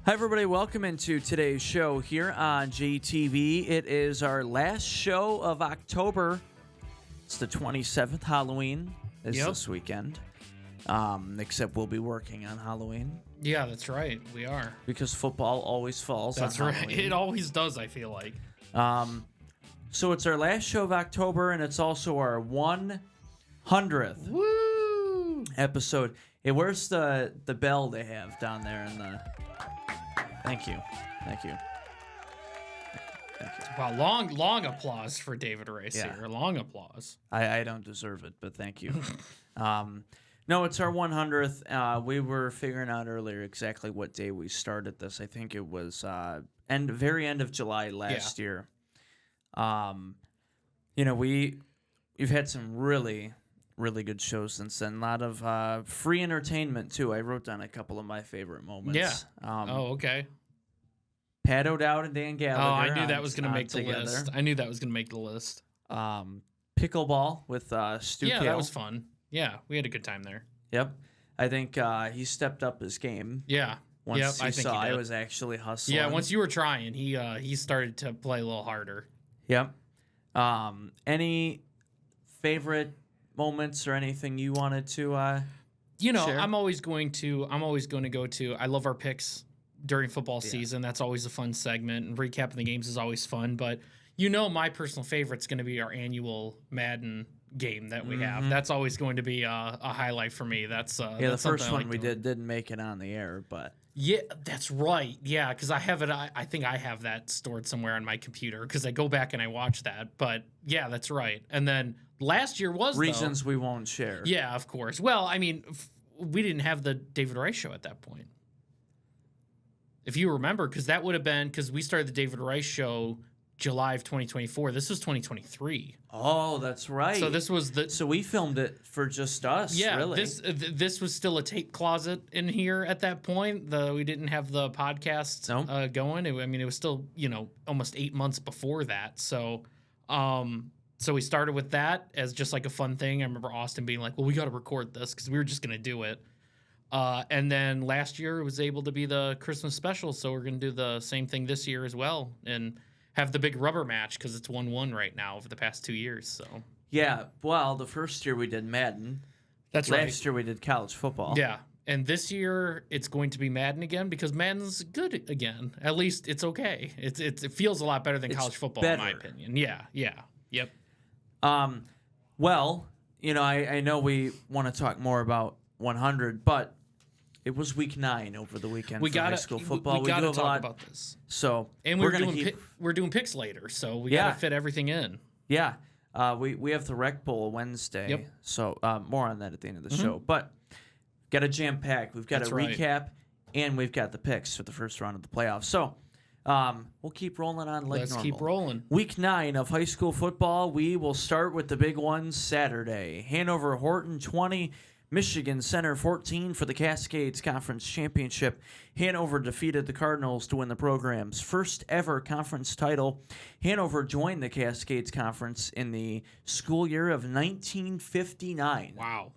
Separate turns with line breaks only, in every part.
Hi, everybody. Welcome into today's show here on JTV. It is our last show of October. It's the 27th. Halloween is this weekend. Except we'll be working on Halloween.
Yeah, that's right. We are.
Because football always falls on Halloween. That's right.
It always does, I feel like.
So it's our last show of October, and it's also our 100th episode. Hey, where's the bell they have down there in the... Thank you.
Wow, long applause for David Rice here. Long applause.
I don't deserve it, but thank you. No, it's our 100th. We were figuring out earlier exactly what day we started this. I think it was very end of July last year. We've had some really, really good shows since then. A lot of free entertainment too. I wrote down a couple of my favorite moments.
Yeah. Okay.
Pat O'Dowd and Dan Gallagher.
Oh, I knew that was going to make the list. I knew that was going to make the list.
Pickleball with Stu
Yeah,
Kale.
that was fun. Yeah, we had a good time there.
Yep. I think he stepped up his game.
Yeah.
Once he saw I was actually hustling.
Yeah, once you were trying, he started to play a little harder.
Yep. Any favorite moments or anything you wanted to share?
I'm always going to go to I love our picks during football season. That's always a fun segment, and recapping the games is always fun, but my personal favorite's going to be our annual Madden game that we have. That's always going to be a highlight for me. That's
the first one we didn't make it on the air, but
yeah, that's right. Yeah, because I have it. I think I have that stored somewhere on my computer because I go back and I watch that. But yeah, that's right. And then last year was
reasons we won't share.
Yeah, of course. Well, I mean, we didn't have the David Rice show at that point. If you remember, because that would have been because we started the David Rice show July of 2024. This was 2023.
Oh, that's right.
So this was
So we filmed it for just us.
Yeah,
really.
This was still a tape closet in here at that point. We didn't have the podcast going. It was still almost 8 months before that. So we started with that as just like a fun thing. I remember Austin being like, "Well, we got to record this because we were just gonna do it." And then last year it was able to be the Christmas special, so we're gonna do the same thing this year as well, and have the big rubber match because it's 1-1 right now over the past 2 years. So
yeah, well, the first year we did Madden.
That's right.
Last year we did college football.
Yeah, and this year it's going to be Madden again because Madden's good again. At least it's okay. It feels a lot better than college football in my opinion. Yeah. Yep.
Well, I know we want to talk more about 100, but it was week 9 over the weekend for high school football.
We got to talk about this.
So
and we're doing picks later, so we got to fit everything in.
Yeah, we have the Rec Bowl Wednesday. Yep. So more on that at the end of the show. But got a jam pack. We've got a recap and we've got the picks for the first round of the playoffs. So we'll keep rolling on like
Let's
normal.
keep rolling.
Week 9 of high school football. We will start with the big one Saturday. Hanover Horton 20. Michigan Center 14 for the Cascades Conference Championship. Hanover defeated the Cardinals to win the program's first ever conference title. Hanover joined the Cascades Conference in the school year of 1959.
Wow.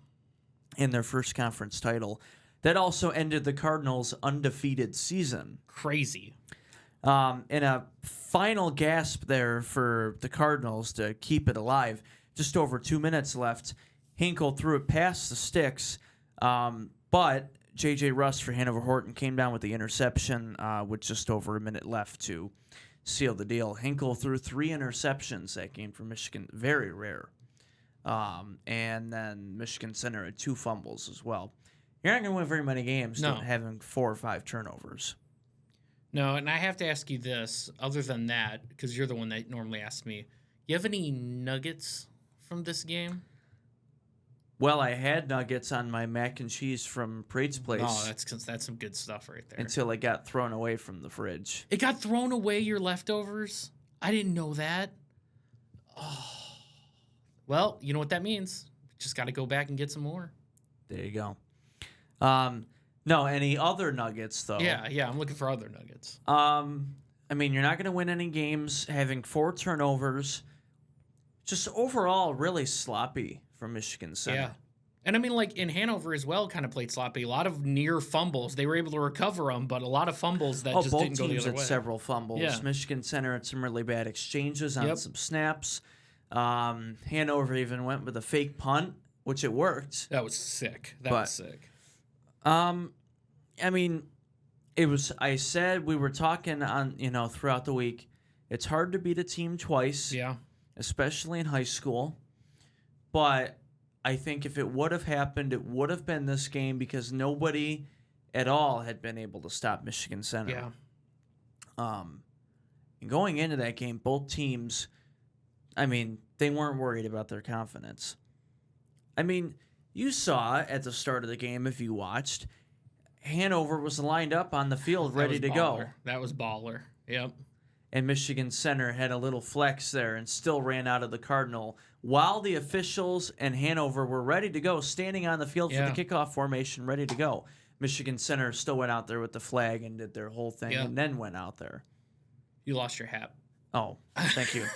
In their first conference title. That also ended the Cardinals' undefeated season.
Crazy.
In a final gasp there for the Cardinals to keep it alive, just over 2 minutes left. Hinkle threw it past the sticks, but J.J. Russ for Hanover Horton came down with the interception with just over a minute left to seal the deal. Hinkle threw 3 interceptions that game for Michigan, very rare. And then Michigan Center had 2 fumbles as well. You're not going to win very many games having 4 or 5 turnovers.
No, and I have to ask you this, other than that, because you're the one that normally asks me, you have any nuggets from this game?
Well, I had nuggets on my mac and cheese from Prate's place.
Oh, that's some good stuff right there.
Until it got thrown away from the fridge.
It got thrown away, your leftovers? I didn't know that. Oh. Well, you know what that means. Just got to go back and get some more.
There you go. No, any other nuggets, though?
Yeah, I'm looking for other nuggets.
I mean, you're not going to win any games having 4 turnovers just overall really sloppy from Michigan Center.
Yeah. And I mean, like in Hanover as well, kind of played sloppy. A lot of near fumbles. They were able to recover them, but a lot of fumbles that just didn't go the other way.
Both teams had several fumbles.
Yeah.
Michigan Center had some really bad exchanges on some snaps. Hanover even went with a fake punt, which it worked.
That was sick. That was sick.
I mean, it was. I said we were talking on throughout the week. It's hard to beat a team twice.
Yeah.
Especially in high school, but I think if it would have happened, it would have been this game because nobody at all had been able to stop Michigan Center.
Yeah.
And going into that game, both teams, I mean, they weren't worried about their confidence. I mean, you saw at the start of the game, if you watched, Hanover was lined up on the field ready to go.
That was baller. Yep.
And Michigan Center had a little flex there and still ran out of the Cardinal while the officials and Hanover were ready to go, standing on the field for the kickoff formation, ready to go. Michigan Center still went out there with the flag and did their whole thing and then went out there.
You lost your hat.
Oh, thank you.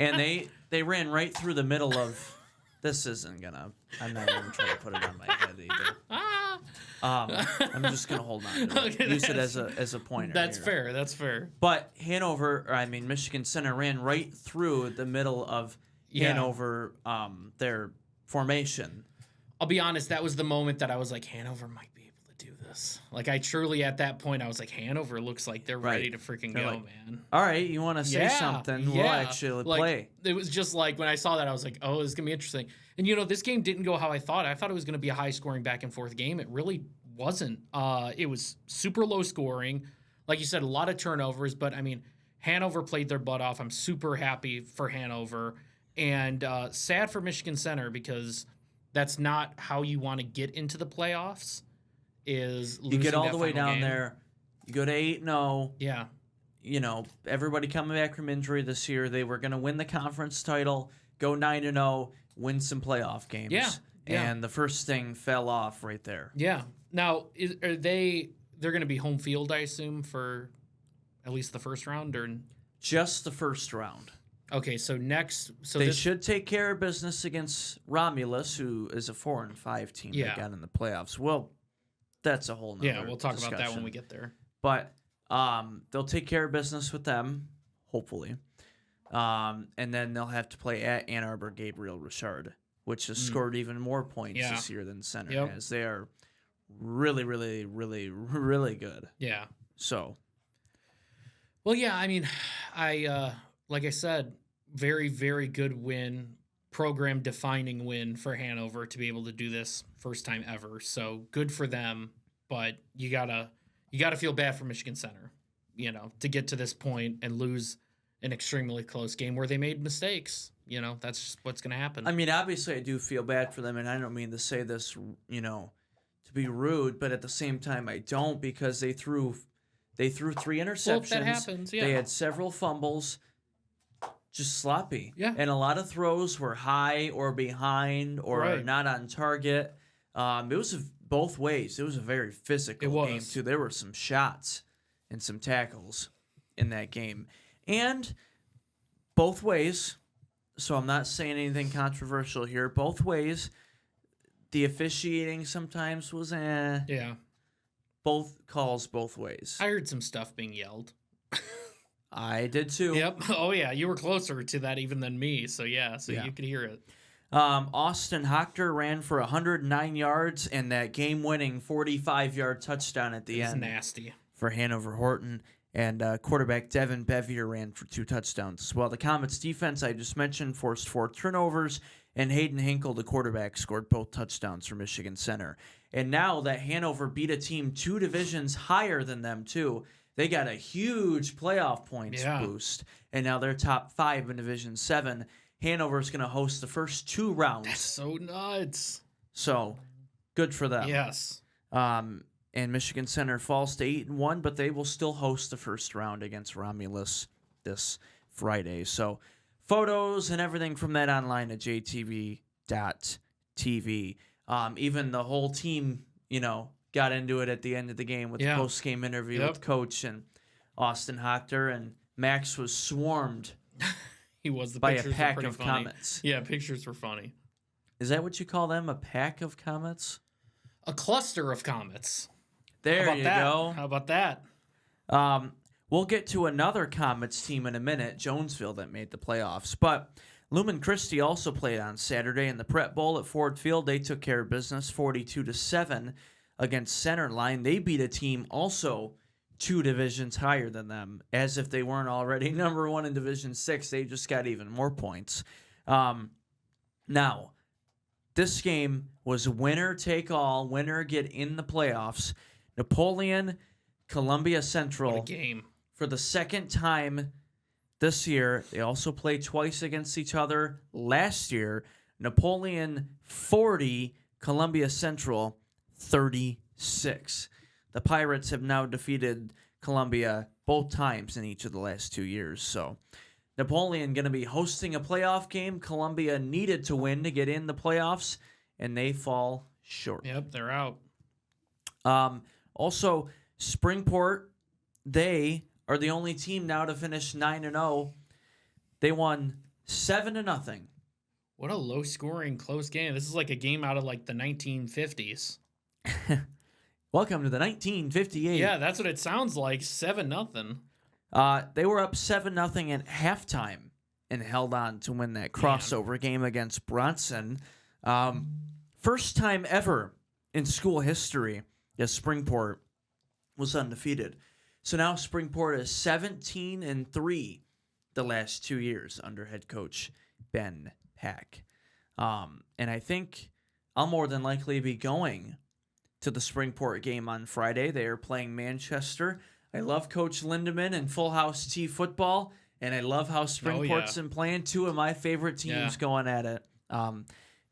And they ran right through the middle of... This isn't gonna... I'm not even trying to put it on my head either. I'm just gonna hold on to it.
Okay,
Use it as a pointer.
That's fair. That's fair.
But Michigan Center ran right through the middle of Hanover, their formation.
I'll be honest, that was the moment that I was like, Hanover might be able to do this. Like, I truly, at that point, I was like, Hanover looks like they're ready to freaking go, man.
All right, you want to say something? We'll actually play.
It was just like, when I saw that, I was like, oh, this is going to be interesting. And, this game didn't go how I thought. I thought it was going to be a high-scoring back-and-forth game. It really wasn't. It was super low-scoring. Like you said, a lot of turnovers. But, I mean, Hanover played their butt off. I'm super happy for Hanover. And sad for Michigan Center because that's not how you want to get into the playoffs. Is losing
you get all
that
the way
final
down
game.
there, you go to 8-0.
Yeah.
Everybody coming back from injury this year, they were going to win the conference title, go 9-0, win some playoff games.
Yeah.
And the first thing fell off right there.
Yeah. Now, they're going to be home field, I assume, for at least the first round, or
just the first round.
Okay, so next,
they should take care of business against Romulus, who is a 4-5 team that got in the playoffs. Well, that's a whole nother
we'll talk
discussion.
about that when we get there.
But they'll take care of business with them, hopefully. And then they'll have to play at Ann Arbor Gabriel Richard, which has scored even more points this year than Center has. They are really, really, really, really good.
Yeah.
So.
Well, yeah, I mean, like I said, very, very good win, program-defining win for Hanover to be able to do this first time ever. So good for them, but you gotta feel bad for Michigan Center, to get to this point and lose an extremely close game where they made mistakes. That's just what's going to happen.
I mean, obviously, I do feel bad for them, and I don't mean to say this, to be rude, but at the same time, I don't, because they threw 3 interceptions.
Well, if that happens, yeah.
They had several fumbles, just sloppy.
Yeah.
And a lot of throws were high or behind or not on target. It was both ways. It was a very physical game, too. There were some shots and some tackles in that game. And both ways, so I'm not saying anything controversial here, both ways, the officiating sometimes was
Yeah.
Both calls both ways.
I heard some stuff being yelled.
I did too.
Yep. Oh, yeah. You were closer to that even than me. So, you could hear it.
Austin Hochter ran for 109 yards and that game-winning 45-yard touchdown at the end.
Nasty.
For Hanover Horton. And quarterback Devin Bevier ran for 2 touchdowns as well. The Comets' defense, I just mentioned, forced 4 turnovers. And Hayden Hinkle, the quarterback, scored both touchdowns for Michigan Center. And now that Hanover beat a team 2 divisions higher than them, too, they got a huge playoff points boost. And now they're top 5 in Division 7. Hanover's going to host the first 2 rounds.
That's so nuts.
So, good for them.
Yes.
And Michigan Center falls to 8-1, but they will still host the first round against Romulus this Friday. So, photos and everything from that online at jtv.tv. Even the whole team, got into it at the end of the game with the post-game interview with Coach and Austin Hochter, and Max was swarmed
He was. The
by a
pictures were
pack
pretty
of
funny.
comets.
Yeah, pictures were funny.
Is that what you call them? A pack of comets?
A cluster of comets.
There you go.
How about that?
We'll get to another Comets team in a minute, Jonesville, that made the playoffs. But Lumen Christi also played on Saturday in the Prep Bowl at Ford Field. They took care of business 42-7 against Centerline. They beat a team also 2 divisions higher than them, as if they weren't already number 1 in Division 6. They just got even more points. Now, this game was winner take all, winner get in the playoffs. Napoleon, Columbia Central.
What a game.
For the second time this year. They also played twice against each other last year. Napoleon 40, Columbia Central 36. The Pirates have now defeated Columbia both times in each of the last 2 years. So Napoleon going to be hosting a playoff game. Columbia needed to win to get in the playoffs, and they fall short.
Yep, they're out.
Also, Springport, they are the only team now to finish 9-0. They won 7-0.
What a low-scoring, close game. This is like a game out of like the 1950s.
Welcome to the 1958.
Yeah, that's what it sounds like. 7-0.
They were up 7-0 at halftime and held on to win that crossover game against Bronson. First time ever in school history that Springport was undefeated. So now Springport is 17-3 the last 2 years under head coach Ben Pack. And I think I'll more than likely be going to the Springport game on Friday. They are playing Manchester. I love Coach Lindemann and Full House T football, and I love how Springport's been playing. 2 of my favorite teams going at it.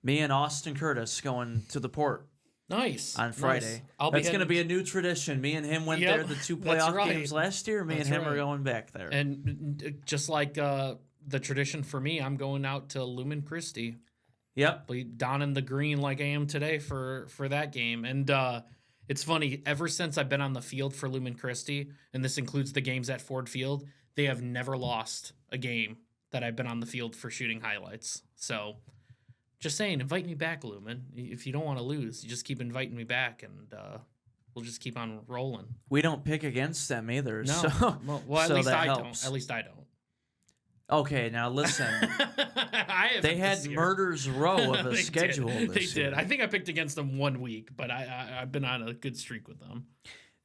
Me and Austin Curtis going to the Port.
Nice.
On Friday.
Nice.
That's going to be a new tradition. Me and him went there the 2 playoff games last year. Me and him are going back there.
And just like the tradition for me, I'm going out to Lumen Christi.
Yep.
Be donning the green like I am today for that game. And it's funny, ever since I've been on the field for Lumen Christi, and this includes the games at Ford Field, they have never lost a game that I've been on the field for shooting highlights. So just saying, invite me back, Lumen. If you don't want to lose, you just keep inviting me back, and we'll just keep on rolling.
We don't pick against them either.
No.
So,
well, at
so
least I
helps.
don't. At least I don't.
Okay, now listen. They had murder's row of a schedule this year.
They did. I think I picked against them 1 week, but I've been on a good streak with them.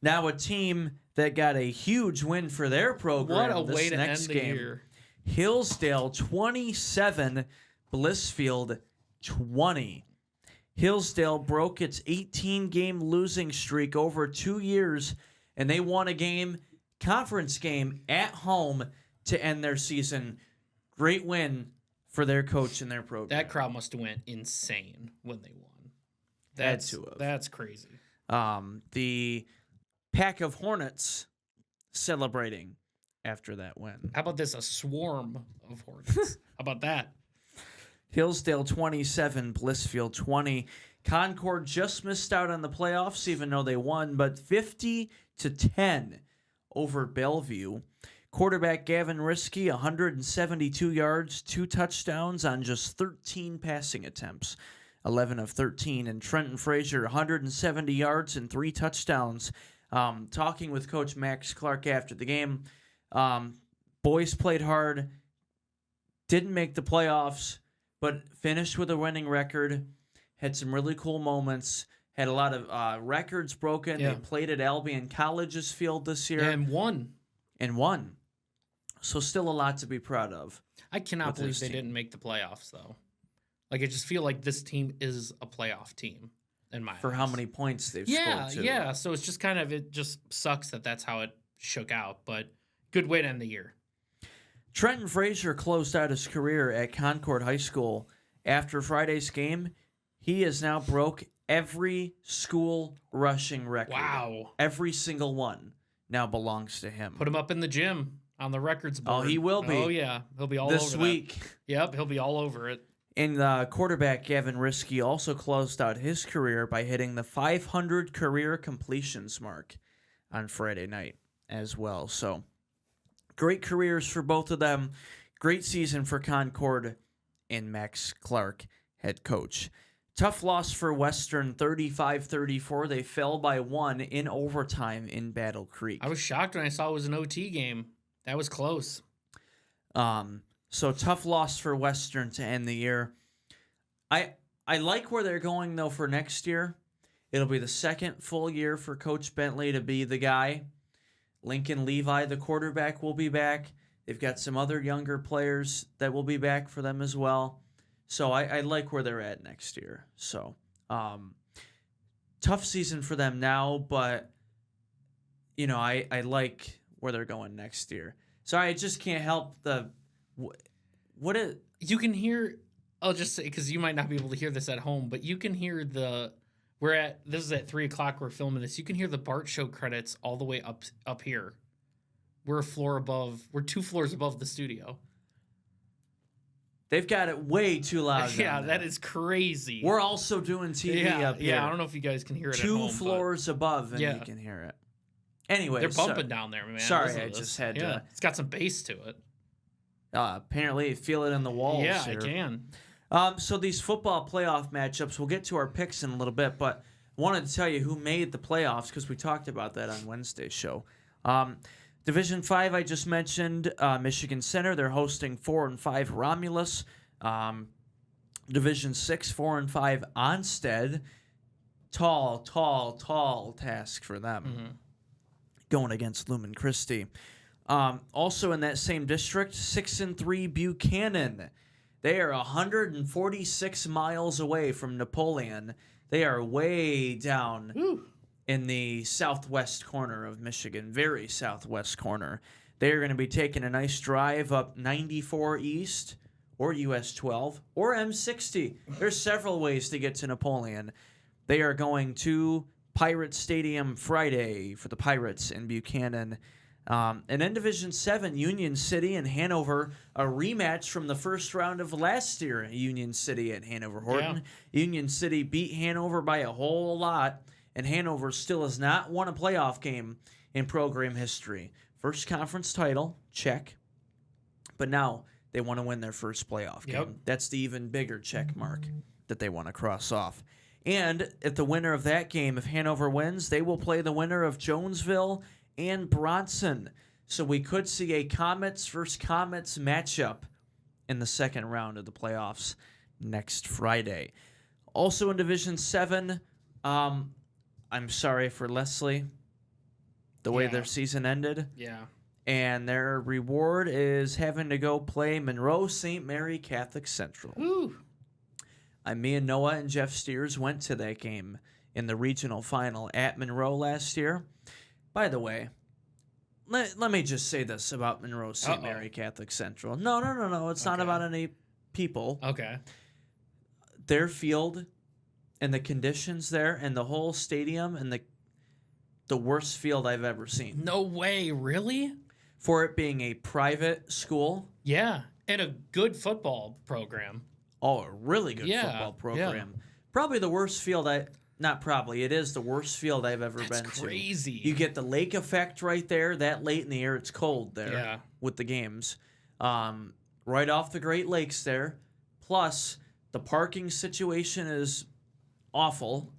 Now a team that got a huge win for their program.
What a way to end
next
the
game.
year.
Hillsdale 27, Blissfield 20. Hillsdale broke its 18-game losing streak over 2 years, and they won a conference game at home to end their season. Great win for their coach and their program.
That crowd must have went insane when they won. That's crazy.
The pack of Hornets celebrating after that win.
How about this? A swarm of Hornets. How about that?
Hillsdale 27, Blissfield 20. Concord just missed out on the playoffs, even though they won, but 50-10 over Bellevue. Quarterback Gavin Riskey, 172 yards, 2 touchdowns on just 13 passing attempts, 11 of 13. And Trenton Frazier, 170 yards and 3 touchdowns. Talking with Coach Max Clark after the game, boys played hard, didn't make the playoffs, but finished with a winning record, had some really cool moments, had a lot of records broken.
Yeah.
They played at Albion College's field this year.
And won.
So still a lot to be proud of.
I cannot believe they didn't make the playoffs, though. Like, I just feel like this team is a playoff team in my eyes.
For how many points they've scored, too.
Yeah, so it's just it just sucks that that's how it shook out, but good way to end the year.
Trenton Frazier closed out his career at Concord High School. After Friday's game, he has now broke every school rushing record.
Wow.
Every single one now belongs to him.
Put him up in the gym on the records board.
Oh, he will be.
Oh, yeah. He'll be all
this
over
week.
That. Yep, he'll be all over it.
And quarterback Gavin Riskey also closed out his career by hitting the 500 career completions mark on Friday night as well. So great careers for both of them. great season for Concord and Max Clark, head coach. Tough loss for Western, 35-34. They fell by 1 in overtime in Battle Creek.
I was shocked when I saw it was an OT game. That was close.
So tough loss for Western to end the year. I like where they're going, though, for next year. It'll be the second full year for Coach Bentley to be the guy. Lincoln Levi, the quarterback, will be back. They've got some other younger players that will be back for them as well. So I like where they're at next year. So tough season for them now, but, I like where they're going next year. So I just can't help
You can hear, I'll just say, because you might not be able to hear this at home, but you can hear this is at 3 o'clock we're filming this. You can hear the Bart Show credits all the way up here. We're 2 floors above the studio.
They've got it way too loud.
Yeah, that is crazy.
We're also doing TV up here.
Yeah, I don't know if you guys can hear it at
2
home.
floors above, and you can hear it. Anyway,
they're bumping down there, man.
Sorry, I just had to.
It's got some bass to it.
Apparently, you feel it in the walls.
Yeah,
here.
I can.
So these football playoff matchups, we'll get to our picks in a little bit, but I wanted to tell you who made the playoffs because we talked about that on Wednesday's show. Division 5, I just mentioned, Michigan Center. They're hosting 4-5 Romulus. Division 6, 4-5 Onstead. Tall task for them.
Mm-hmm.
Going against Lumen Christi. Also in that same district, 6-3 Buchanan. They are 146 miles away from Napoleon. They are way down in the southwest corner of Michigan, very southwest corner. They are going to be taking a nice drive up 94 East or US 12 or M60. There's several ways to get to Napoleon. They are going to Pirate Stadium Friday for the Pirates in Buchanan. And in Division 7, Union City and Hanover, a rematch from the first round of last year, Union City at Hanover Horton. Yeah. Union City beat Hanover by a whole lot, and Hanover still has not won a playoff game in program history. First conference title, check. But now they want to win their first playoff game. That's the even bigger check mark that they want to cross off. And if the winner of that game, if Hanover wins, they will play the winner of Jonesville and Bronson. So we could see a Comets versus Comets matchup in the second round of the playoffs next Friday. Also in Division 7, I'm sorry for Leslie, the way their season ended.
Yeah.
And their reward is having to go play Monroe St. Mary Catholic Central.
Ooh.
Me and Noah and Jeff Steers went to that game in the regional final at Monroe last year. By the way, let me just say this about Monroe St. Mary Catholic Central. No. It's not about any people.
Okay.
Their field and the conditions there and the whole stadium and the worst field I've ever seen.
No way, really?
For it being a private school.
Yeah, and a good football program.
Oh, a really good football program. Yeah. Probably the worst field it is the worst field I've ever been to.
That's crazy.
You get the lake effect right there. That late in the year, it's cold there with the games. Right off the Great Lakes there. Plus, the parking situation is awful.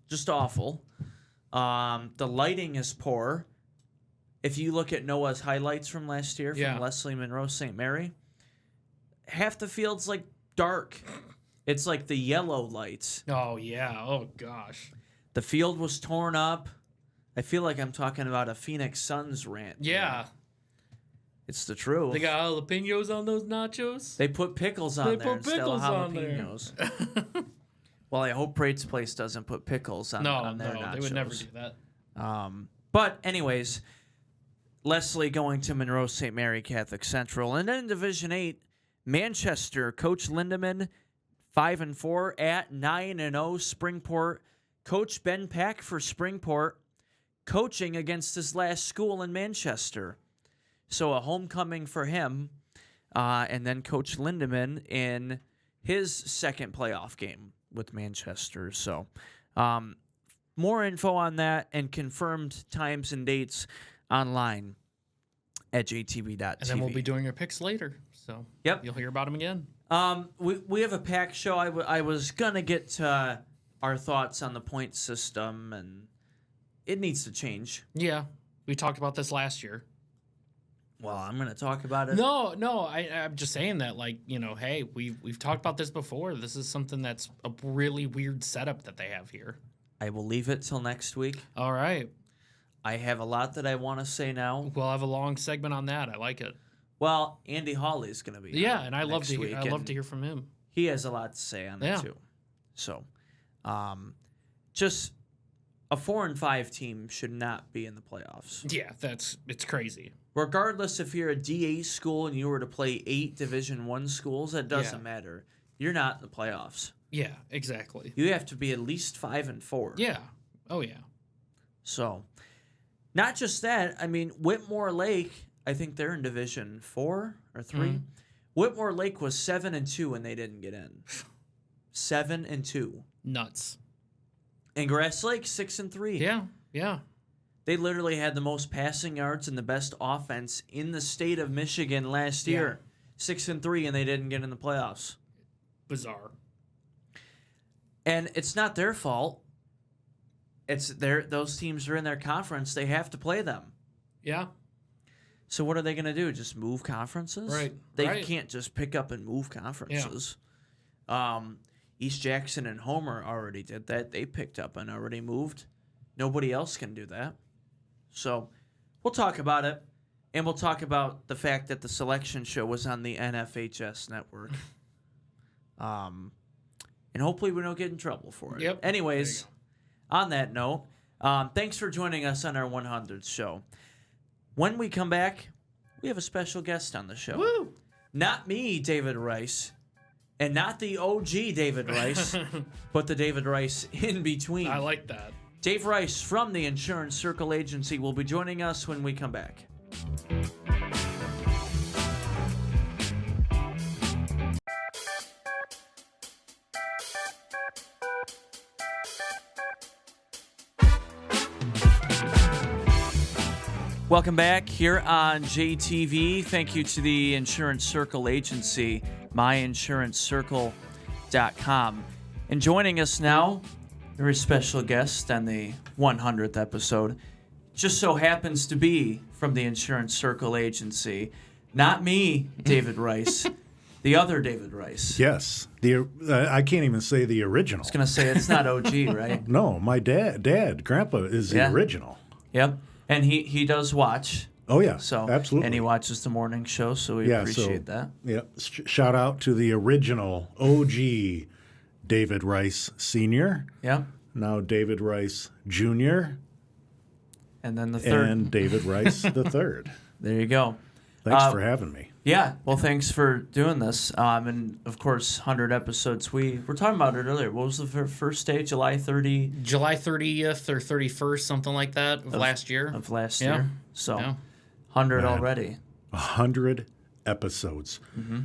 Just awful. The lighting is poor. If you look at Noah's highlights from last year from Leslie Monroe St. Mary, half the field's like dark. It's like the yellow lights.
Oh, yeah. Oh, gosh.
The field was torn up. I feel like I'm talking about a Phoenix Suns rant.
Yeah.
It's the truth.
They got jalapenos on those nachos?
They put pickles on there instead of jalapenos. Well, I hope Prate's Place doesn't put pickles on their nachos.
No, they would never do that.
But anyways, Leslie going to Monroe St. Mary Catholic Central. And then in Division 8, Manchester, Coach Lindemann, 5-4 at 9-0 Springport. Coach Ben Pack for Springport, coaching against his last school in Manchester. So a homecoming for him. And then Coach Lindemann in his second playoff game with Manchester. So more info on that and confirmed times and dates online at jtv.tv.
And then we'll be doing our picks later. So
Yep.
you'll hear about them again.
We have a packed show. I was going to get to our thoughts on the point system, and it needs to change.
Yeah. We talked about this last year.
Well, I'm going to talk about it.
No, I'm just saying that, like, hey, we've talked about this before. This is something that's a really weird setup that they have here.
I will leave it till next week.
All right.
I have a lot that I want to say now.
We'll have a long segment on that. I like it.
Well, Andy Hawley's going to be
Yeah, and I love to hear from him.
He has a lot to say on it too. So, just a 4-5 team should not be in the playoffs.
Yeah, it's crazy.
Regardless if you're a D8 school and you were to play 8 Division I schools, that doesn't matter. You're not in the playoffs.
Yeah, exactly.
You have to be at least 5-4.
Yeah. Oh yeah.
So, not just that. I mean, Whitmore Lake, I think they're in Division 4 or 3. Mm-hmm. Whitmore Lake was 7-2 and they didn't get in. 7-2.
Nuts.
And Grass Lake 6-3.
Yeah. Yeah.
They literally had the most passing yards and the best offense in the state of Michigan last year. 6-3, and they didn't get in the playoffs.
Bizarre.
And it's not their fault. It's those teams are in their conference. They have to play them.
Yeah.
So what are they going to do? Just move conferences?
Right.
They can't just pick up and move conferences. Yeah. East Jackson and Homer already did that. They picked up and already moved. Nobody else can do that. So we'll talk about it, and we'll talk about the fact that the selection show was on the NFHS network. And hopefully we don't get in trouble for it.
Yep.
Anyways, on that note, thanks for joining us on our 100th show. When we come back, we have a special guest on the show.
Woo!
Not me, David Rice, and not the OG David Rice, but the David Rice in between.
I like that.
Dave Rice from the Insurance Circle Agency will be joining us when we come back. Welcome back here on JTV. Thank you to the Insurance Circle Agency, myinsuranccircle.com. And joining us now, a very special guest on the 100th episode, just so happens to be from the Insurance Circle Agency. Not me, David Rice, the other David Rice.
Yes. I can't even say the original.
I was going to say it's not OG, right?
No, my Grandpa is the original.
Yep. And he does watch.
Oh, yeah.
So
absolutely.
And he watches the morning show, so we appreciate that.
Yeah. Shout out to the original OG David Rice Sr.
Yeah.
Now David Rice Jr.
And then the third.
And David Rice the third.
There you go.
Thanks for having me.
Yeah. Well, thanks for doing this. And, of course, 100 episodes. We were talking about it earlier. What was the first day? July 30?
July 30th or 31st, something like that, of last year.
Of last year. So, 100 already.
100 episodes.
Mm-hmm.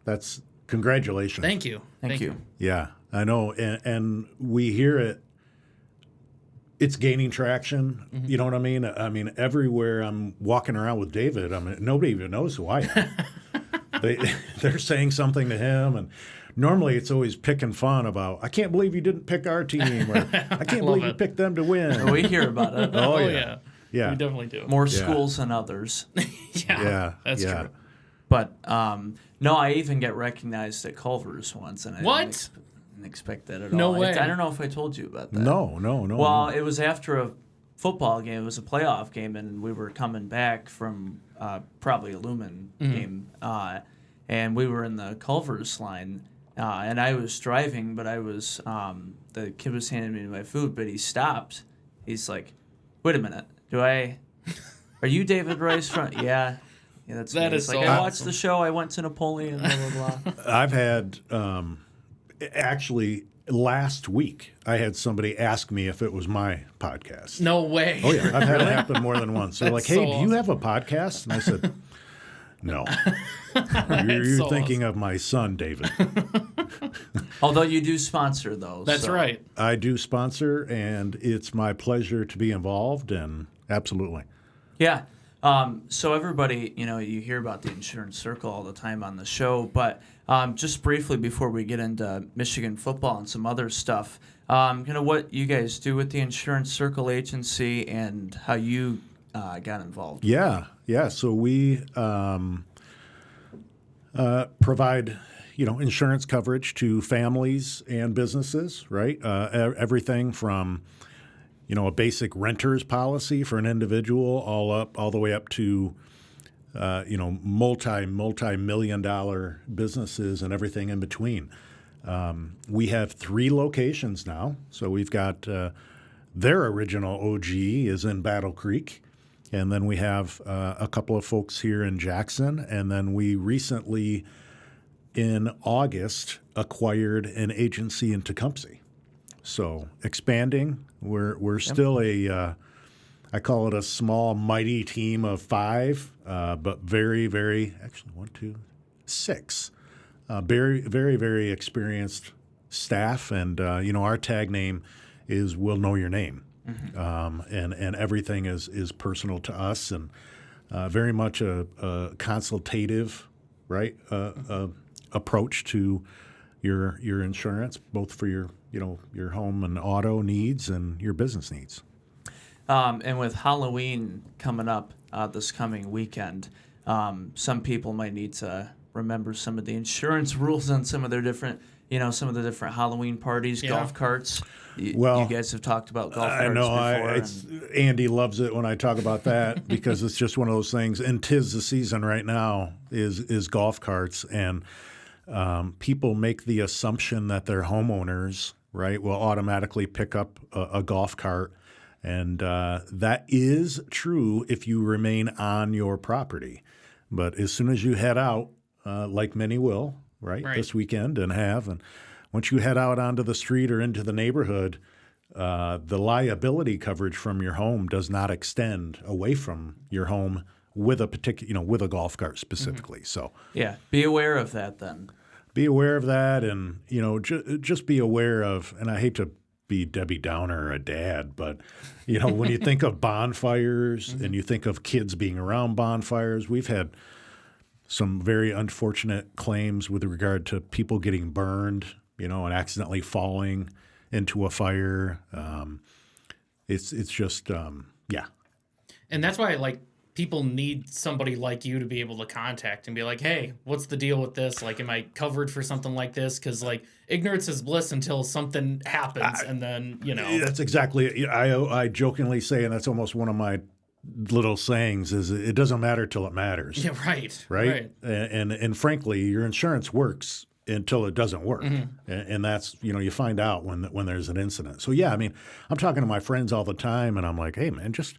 That's congratulations.
Thank you.
Thank you.
Yeah, I know. And we hear it. It's gaining traction. Mm-hmm. You know what I mean? I mean, everywhere I'm walking around with David, nobody even knows who I am. They're saying something to him, and normally it's always picking fun about, I can't believe you didn't pick our team, or I can't believe you picked them to win.
We hear about it.
Oh, yeah.
Yeah. We definitely do.
More schools than others.
Yeah. That's true.
But, no, I even get recognized at Culver's once. And I didn't expect that at all.
No way.
I don't know if I told you about that.
No.
Well, it was after a football game. It was a playoff game, and we were coming back from probably a Lumen game. And we were in the Culver's line. And I was driving, but the kid was handing me my food, but he stopped. He's like, wait a minute. Are you David Rice from? Yeah, that's me.
That is
like,
so
I
awesome.
watched the show. I went to Napoleon, blah, blah, blah.
I've had, actually, last week, I had somebody ask me if it was my podcast.
No way.
Oh, yeah. I've had it happen more than once. They're like, hey, do you have a podcast? And I said, no. You're thinking of my son, David.
Although you do sponsor those.
That's right.
I do sponsor, and it's my pleasure to be involved, and absolutely.
Yeah. So everybody, you hear about the insurance circle all the time on the show, but just briefly before we get into Michigan football and some other stuff, what you guys do with the insurance circle agency and how you got involved.
Yeah. So we provide, insurance coverage to families and businesses, right? Everything from, a basic renter's policy for an individual all the way up to, multi-million-dollar businesses and everything in between. We have 3 locations now. So we've got their original OG is in Battle Creek. And then we have a couple of folks here in Jackson. And then we recently, in August, acquired an agency in Tecumseh. So expanding. We're still I call it a small, mighty team of 5, but very, very, actually 1, 2, 6. Very, very, very experienced staff. And, our tag name is We'll Know Your Name. And everything is personal to us, and very much a consultative, right, approach to your insurance, both for your home and auto needs and your business needs.
And with Halloween coming up this coming weekend, some people might need to remember some of the insurance rules on some of their different. Some of the different Halloween parties, golf carts. You guys have talked about golf carts before.
Andy loves it when I talk about that because it's just one of those things. And 'tis the season right now is golf carts. And people make the assumption that their homeowners, right, will automatically pick up a golf cart. And that is true if you remain on your property. But as soon as you head out, like many will, right, this weekend and once you head out onto the street or into the neighborhood, the liability coverage from your home does not extend away from your home with a particular, with a golf cart specifically. So
be aware of that then.
Be aware of that, and just be aware of. And I hate to be Debbie Downer or a dad, but when you think of bonfires and you think of kids being around bonfires, we've had some very unfortunate claims with regard to people getting burned, and accidentally falling into a fire. It's just,
And that's why, people need somebody like you to be able to contact and be like, hey, what's the deal with this? Am I covered for something like this? Because, ignorance is bliss until something happens, and then,
That's exactly, I jokingly say, and that's almost one of my little sayings, is it doesn't matter till it matters.
Yeah, right.
And frankly, your insurance works until it doesn't work, and that's you find out when there's an incident. So I'm talking to my friends all the time, and I'm like, hey man, just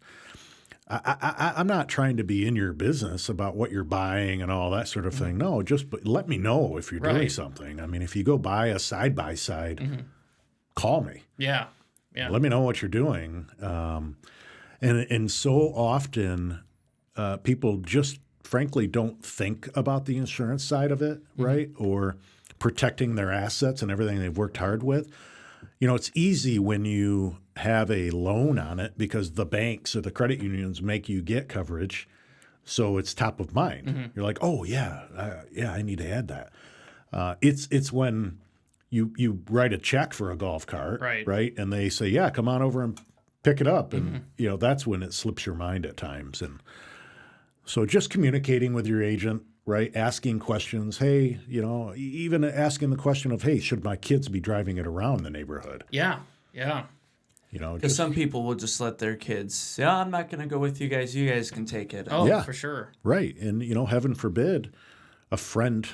I'm not trying to be in your business about what you're buying and all that sort of thing. No, just let me know if you're doing something. If you go buy a side by side, call me.
Yeah.
Let me know what you're doing. And so often people just frankly don't think about the insurance side of it, right? Or protecting their assets and everything they've worked hard with. It's easy when you have a loan on it because the banks or the credit unions make you get coverage, so it's top of mind. You're like, oh yeah, I need to add that. It's when you write a check for a golf cart, right? And they say, yeah, come on over and pick it up, and that's when it slips your mind at times. And so just communicating with your agent, right? Asking questions. Hey, even asking the question of, hey, should my kids be driving it around the neighborhood?
Yeah.
Because some people will just let their kids, I'm not going to go with you guys. You guys can take it.
Oh, yeah, for sure.
Right. And, heaven forbid a friend,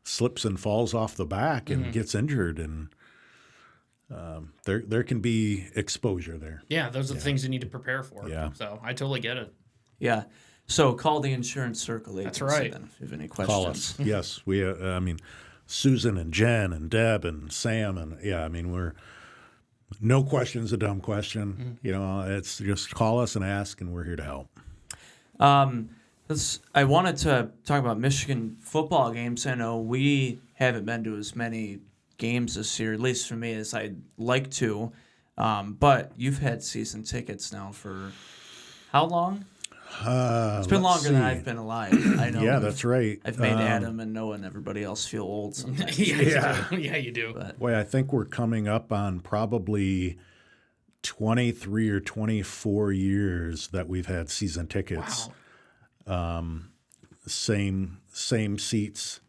slips and falls off the back and gets injured, and there can be exposure there.
Yeah, those are the things you need to prepare for.
Yeah.
So I totally get it.
Yeah. So call the insurance circle agency.
That's right.
Then if you have any questions.
Call us. Yes. We, Susan and Jen and Deb and Sam and we're no question's a dumb question. It's just call us and ask, and we're here to help.
I wanted to talk about Michigan football games. I know we haven't been to as many games this year, at least for me, as I'd like to. But you've had season tickets now for how long? It's been longer than I've been alive. I know.
Yeah, that's right.
I've made Adam and Noah and everybody else feel old sometimes.
Yeah, you do.
But
Boy, I think we're coming up on probably 23 or 24 years that we've had season tickets.
Wow.
Same seats.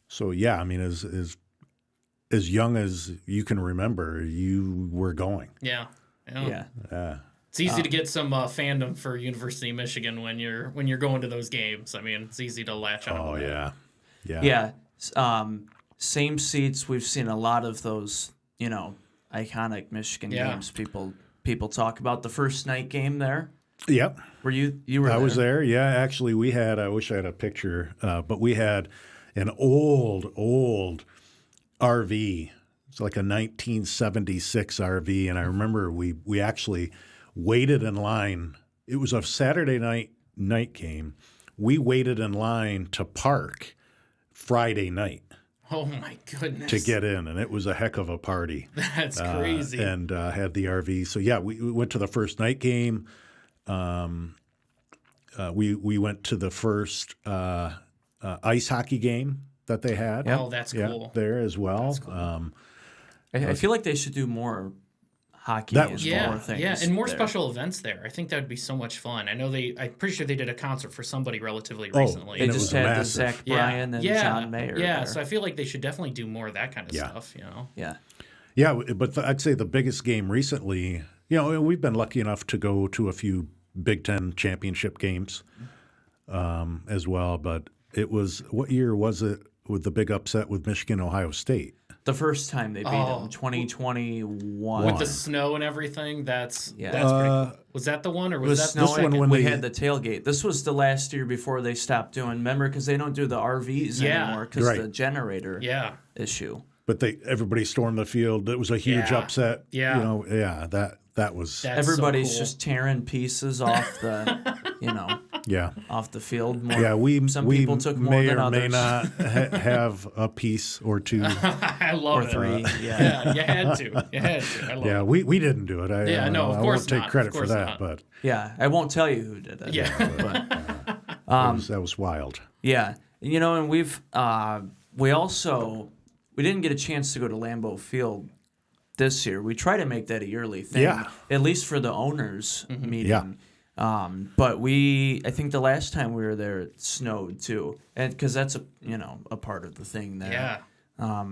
So yeah, I mean, as young as you can remember, you were going.
Yeah.
yeah.
It's easy to get some fandom for University of Michigan when you're going to those games. I mean, it's easy to latch on.
Oh yeah.
Yeah. Same seats. We've seen a lot of those, iconic Michigan games. People talk about the first night game there.
Yep.
Were you were
I
there?
was there. Yeah, actually, we had. I wish I had a picture, but we had an old RV. It's like a 1976 RV, and I remember we actually waited in line. It was a Saturday night game. We waited in line to park Friday night.
Oh my goodness!
To get in, and it was a heck of a party.
That's crazy.
And had the RV. So yeah, we went to the first night game. We went to the first ice hockey game that they had.
Oh, that's cool.
There as well.
That's cool.
I feel like they should do more hockey
That
and
was
more things.
and more
there.
special events there. I think that would be so much fun. I'm pretty sure they did a concert for somebody relatively recently.
They
And it
just
was
had the
massive.
Zach Bryan and John Mayer.
Yeah,
there.
so I feel like they should definitely do more of that kind of stuff.
Yeah.
Yeah, but I'd say the biggest game recently. We've been lucky enough to go to a few Big Ten championship games as well. But it was, what year was it with the big upset with Michigan, Ohio State?
The first time they beat them, 2021.
With the snow and everything, that's pretty cool. Was that the one, or
It
was
was
that
snowing
this one
and
when
we
they-
had the tailgate. This was the last year before they stopped doing. Remember, because they don't do the RVs
Yeah.
anymore because
Right.
the generator
Yeah.
issue.
But everybody stormed the field. It was a huge
Yeah.
upset.
Yeah.
That was
That's
Everybody's
so cool.
just tearing pieces off the, off the field. More.
Yeah,
some
we
people took more
may
than
or may
others.
not have a piece or two.
I love
Or
it.
three.
Yeah, you had to. I love
Yeah,
it.
we didn't do it. I
of course
won't take
not.
credit
Of
for
course
that,
not.
but
Yeah, I won't tell you who did it.
Yeah.
But,
that was wild.
yeah, and we've we didn't get a chance to go to Lambeau Field this year. We try to make that a yearly thing,
Yeah.
at least for the owners meeting.
Yeah.
But I think the last time we were there, it snowed too, and because that's a part of the thing there.
Yeah.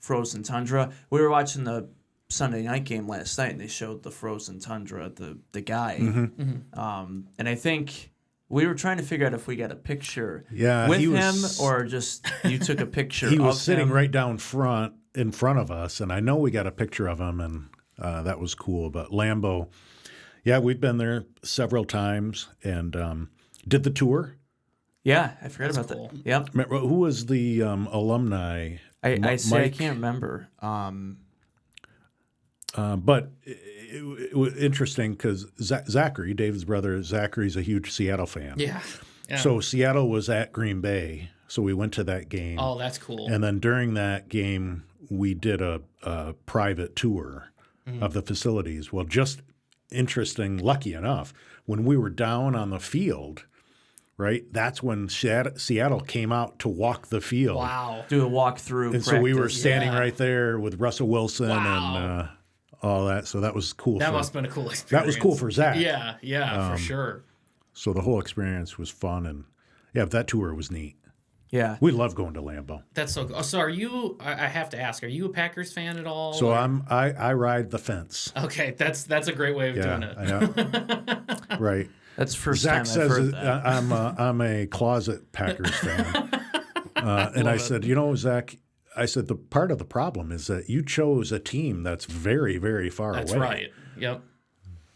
Frozen tundra. We were watching the Sunday night game last night, and they showed the frozen tundra, the guy, and I think. We were trying to figure out if we got a picture with
he
him
was-
or just you took a picture
He
of
was sitting
him.
right down in front of us, and I know we got a picture of him, and that was cool. But Lambeau, yeah, we've been there several times and did the tour.
Yeah, I forgot
That's
about
cool.
that. Yep.
Remember, who was the alumni?
I
Mike?
can't remember.
But it was interesting because Zachary, David's brother, Zachary's a huge Seattle fan.
Yeah.
So Seattle was at Green Bay, so we went to that game.
Oh, that's cool.
And then during that game, we did a private tour of the facilities. Well, just interesting, lucky enough, when we were down on the field, right, that's when Seattle came out to walk the field.
Wow.
Do a walkthrough.
And so we were
practice.
standing
Yeah.
right there with Russell Wilson
Wow.
and all that. So that was cool.
That must have been a cool experience.
That was cool for Zach.
Yeah, for sure.
So the whole experience was fun. And yeah, that tour was neat.
Yeah.
We love going to Lambeau.
That's so cool. So are you, I have to ask, are you a Packers fan at all?
So
or-
I ride the fence.
Okay, that's a great way of doing it.
I know. Right.
That's the first
Zach
time I've
says
heard that.
I'm a closet Packers fan, and I said, Zach, I said the part of the problem is that you chose a team that's very, very far
That's
away.
right.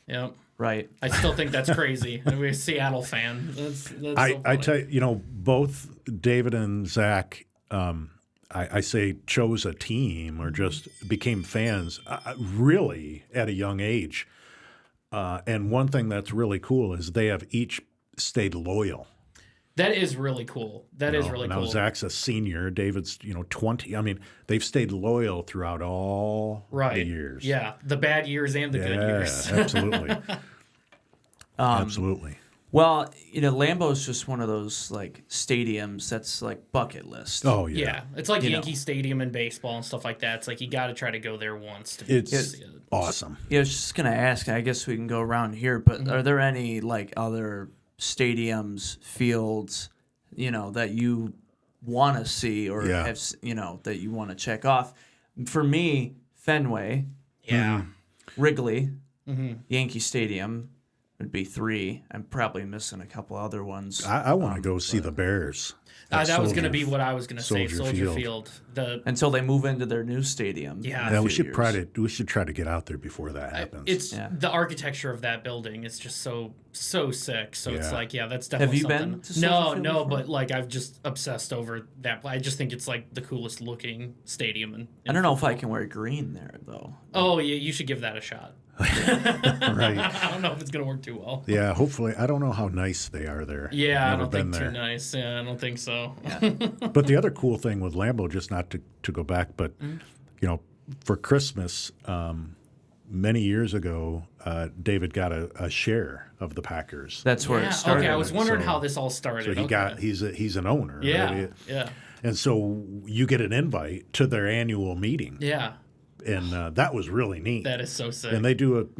Yep.
Right.
I still think that's crazy. We're a Seattle fan. That's so
I
funny.
tell you, both David and Zach, I say chose a team or just became fans really at a young age. And one thing that's really cool is they have each stayed loyal.
That is really cool. That is really
now
cool.
Zach's a senior. David's 20. I mean, they've stayed loyal throughout all the years.
Yeah, the bad years and the good years.
Absolutely. Absolutely.
Well, Lambeau's just one of those like stadiums that's like bucket list.
Oh
Yeah, it's like Yankee Stadium in baseball and stuff like that. It's like you got to try to go there once to see it.
Awesome.
Yeah, I was just gonna ask. I guess we can go around here, but are there any like other stadiums, fields, that you want to see or have, that you want to check off? For me, Fenway, Wrigley, Yankee Stadium would be 3. I'm probably missing a couple other ones.
I want to go see the Bears.
That was going to be what I was going to say. Soldier Field.
Until they move into their new stadium.
Yeah, we should try to get out there before that happens.
The architecture of that building is just so sick. So it's like, that's definitely
something. Have you been to Soldier Field before?
But like I've just obsessed over that. I just think it's like the coolest looking stadium.
I don't know if I can wear green there though.
Oh yeah, you should give that a shot.
Right.
I don't know if it's going to work too well.
Yeah, hopefully. I don't know how nice they are there.
Yeah, I don't think too nice. Yeah, I don't think so.
Yeah.
But the other cool thing with Lambeau, just not to go back, but for Christmas, many years ago, David got a share of the Packers.
That's where it started.
Okay, I was wondering how this all started.
So he's an owner.
Yeah,
right?
yeah.
And so you get an invite to their annual meeting.
Yeah.
And that was really neat.
That is so sick.
And they do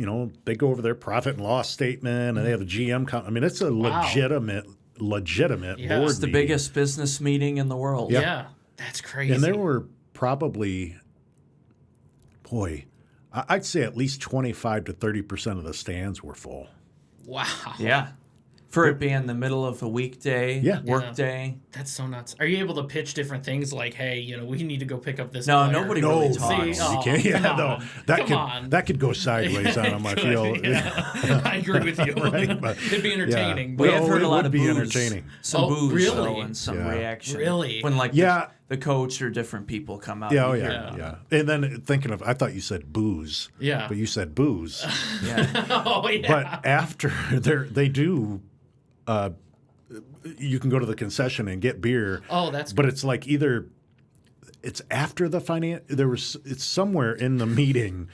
they go over their profit and loss statement, and they have a GM. I mean, it's a legitimate board.
It's the biggest business meeting in the world.
Yeah, that's crazy.
And there were probably, I'd say at least 25 to 30% of the stands were full.
Wow.
Yeah. For it being the middle of a weekday, work day.
That's so nuts. Are you able to pitch different things like, hey, we need to go pick up this
No,
player?
nobody really talks.
You can't. That could go sideways on them, I feel.
Yeah. I agree with you.
Right, but,
it'd be entertaining.
We have heard a lot of
boos.
Entertaining. Some boos,
really?
and some reaction.
Really?
When the coach or different people come out.
Yeah. And then I thought you said booze.
Yeah.
But you said booze.
Yeah.
Oh, yeah.
But after they do. You can go to the concession and get beer.
Oh, that's.
But it's like it's after the it's somewhere in the meeting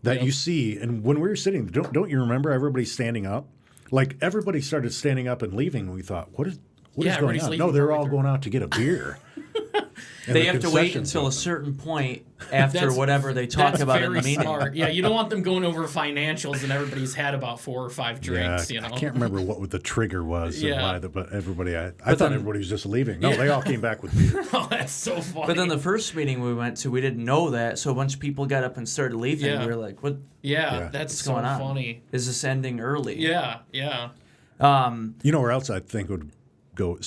that you see. And when we were sitting, don't you remember everybody standing up? Like everybody started standing up and leaving. And we thought, what is going on? No, they're all going out to get a beer.
They have to wait until a certain point after whatever they talk about in the meeting.
Smart. Yeah, you don't want them going over financials and everybody's had about 4 or 5 drinks.
I can't remember what the trigger was.
Yeah.
But everybody, I thought everybody was just leaving. No, they all came back with beer.
Oh, that's so funny.
But then the first meeting we went to, we didn't know that, so a bunch of people got up and started leaving.
Yeah.
We were like, "What?
Yeah, that's
what's
so
going on?
funny.
Is this ending early?"
Yeah.
You know where else I think would go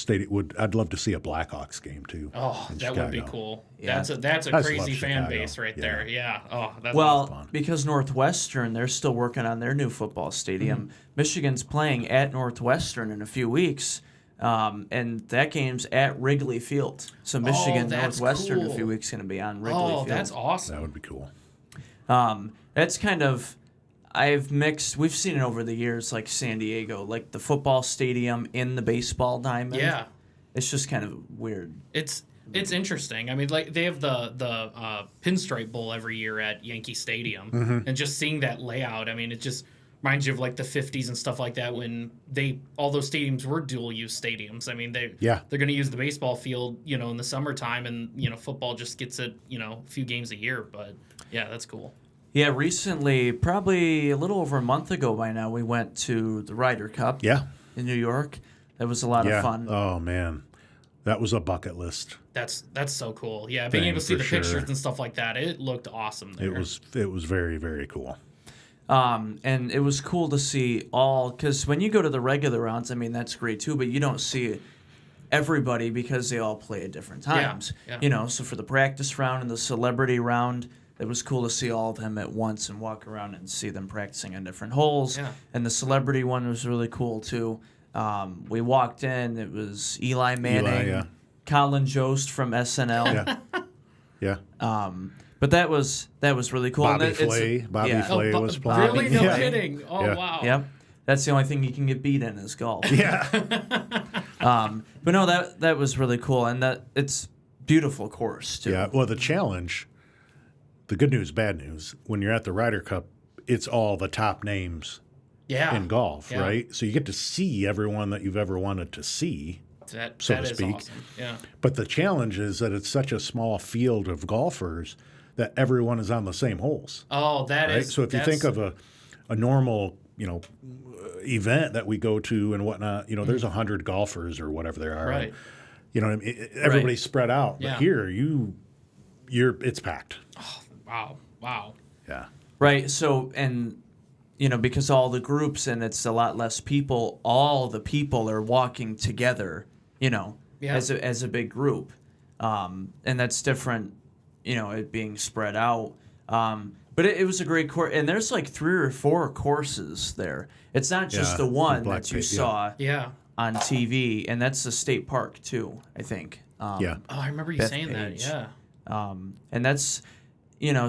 I'd love to see a Blackhawks game too.
Oh, that would be cool.
Yeah.
That's a crazy fan base right there. Yeah. Oh, that's
fun. Because Northwestern, they're still working on their new football stadium. Michigan's playing at Northwestern in a few weeks. And that game's at Wrigley Field. So Michigan Northwestern in a few weeks going to be on Wrigley Field.
Oh, that's awesome.
That would be cool.
That's kind of we've seen it over the years, like San Diego, like the football stadium in the baseball diamond.
Yeah.
It's just kind of weird.
It's interesting. I mean, like they have the Pinstripe Bowl every year at Yankee Stadium, and just seeing that layout, I mean, it just reminds you of like the 50s and stuff like that when all those stadiums were dual use stadiums. I mean, they're going to use the baseball field, in the summertime, and football just gets it, a few games a year. But yeah, that's cool.
Yeah, recently, probably a little over a month ago by now, we went to the Ryder Cup in New York. That was a lot of fun.
Oh, man. That was a bucket list.
That's so cool. Yeah, being able to see the pictures and stuff like that, it looked awesome there.
It was very, very cool.
And it was cool to see because when you go to the regular rounds, I mean, that's great too, but you don't see everybody because they all play at different times.
Yeah.
So for the practice round and the celebrity round, it was cool to see all of them at once and walk around and see them practicing on different holes.
Yeah.
And the celebrity one was really cool too. We walked in, it was Eli Manning, Colin Jost from SNL.
Yeah.
But that was really cool.
Bobby Flay was playing.
Really? No kidding. Oh, wow.
Yep. That's the only thing you can get beat in is golf.
Yeah.
But no, that was really cool, and that it's beautiful course too.
Yeah. Well, the challenge. The good news, bad news. When you're at the Ryder Cup, it's all the top names in golf,
Yeah.
right? So you get to see everyone that you've ever wanted to see,
That
so to
is
speak.
awesome. Yeah.
But the challenge is that it's such a small field of golfers that everyone is on the same holes.
Oh, that is.
Right? So if you think of a normal, event that we go to and whatnot, there's 100 golfers or whatever there are.
Right.
And, what I mean? Everybody's spread out.
Yeah.
But here, it's packed.
Wow.
Yeah.
Right. So, and, because all the groups and it's a lot less people, all the people are walking together, as a big group. And that's different, it being spread out. But it was a great course. And there's like 3 or 4 courses there. It's not just the one that you saw on TV. And that's the state park, too, I think.
Yeah.
Oh, I remember you saying that. Yeah.
And that's,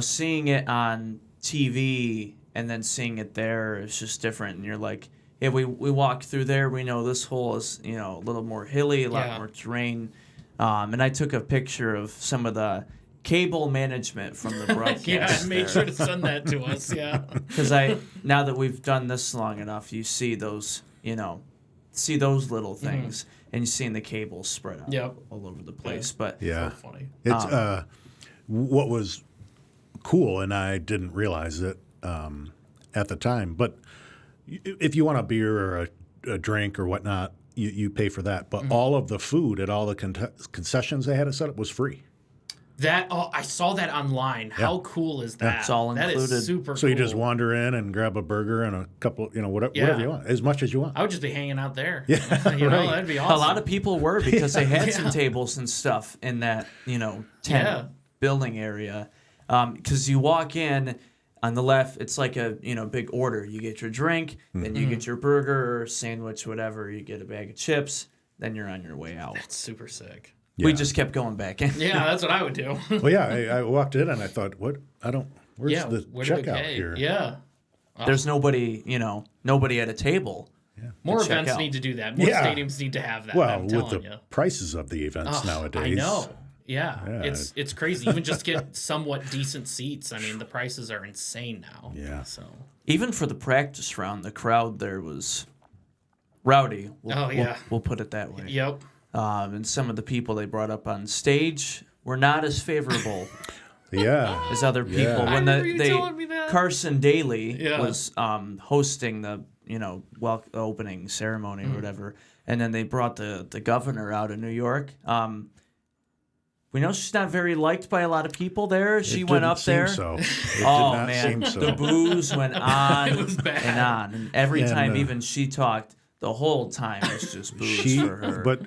seeing it on TV and then seeing it there is just different. And you're like, yeah, we walked through there. We know this hole is, a little more hilly, a lot more terrain. And I took a picture of some of the cable management from the broadcast.
Yeah, make sure to send that to us. Yeah.
Because now that we've done this long enough, you see those, little things. And you're seeing the cables spread out all over the place. But
yeah,
so funny.
It's what was cool, and I didn't realize it at the time. But if you want a beer or a drink or whatnot, you pay for that. But all of the food at all the concessions they had it set up was free.
I saw that online. How cool is that?
It's all
That
included.
is super cool.
So you just wander in and grab a burger and a couple, whatever you want, as much as you want.
I would just be hanging out there.
Yeah,
that'd be awesome.
a lot of people were because they had some tables and stuff in that, tent building area. Because you walk in on the left, it's like a big order. You get your drink, then you get your burger or sandwich, whatever. You get a bag of chips, then you're on your way out.
That's super sick.
Yeah.
We just kept going back in.
Yeah, that's what I would do.
Well, yeah, I walked in and I thought, where's the
where do we
checkout
pay?
here?
Yeah.
There's nobody at a table.
More
check
events
out.
need to do that. More stadiums need to have that.
Well,
I'm
with
telling
the
you.
prices of the events nowadays.
I know. Yeah.
Yeah.
It's crazy. Even just get somewhat decent seats. I mean, the prices are insane now.
Yeah.
So
Even for the practice round, the crowd there was rowdy. We'll put it that way.
Yep.
And some of the people they brought up on stage were not as favorable
Yeah.
as other people.
Yeah.
When
I remember you telling me that.
Carson Daly
Yeah.
was hosting the opening ceremony or whatever, and then they brought the governor out of New York. We know she's not very liked by a lot of people there. She went up there.
So. It did
Oh
not
man,
seem so.
the booze went on
It was bad.
and on, and every
And,
time even she talked, the whole time it was just booze for her.
But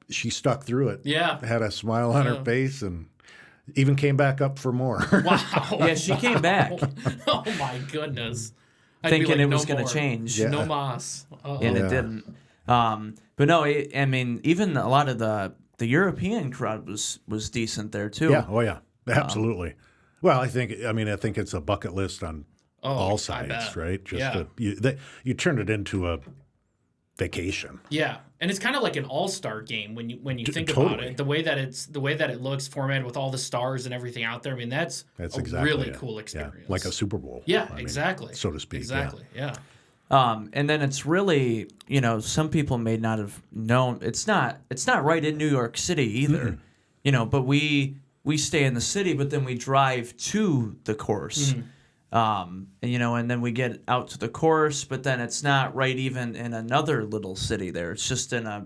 she stuck through it.
Yeah.
Had a smile on her face and even came back up for more.
Wow.
Yeah, she came back.
Oh my goodness. I'd be
thinking
like,
it
no
was going
more.
to change,
Yeah.
No mas.
and it
Yeah.
didn't. But no, I mean, even a lot of the European crowd was decent there too.
Yeah. Oh yeah. Absolutely. Well, I think it's a bucket list on all
I
sides,
bet.
right? Just
Yeah.
you turned it into a vacation.
Yeah, and it's kind of like an all-star game when you think about
totally.
it. The way that it looks formatted with all the stars and everything out there. I mean, that's a
exactly
really
it.
cool
Yeah.
experience.
Like a Super Bowl.
Yeah,
I mean,
exactly.
so to speak.
Exactly. Yeah.
And then it's really, some people may not have known. It's not right in New York City either, but we stay in the city, but then we drive to the course. And then we get out to the course, but then it's not right even in another little city there. It's just in a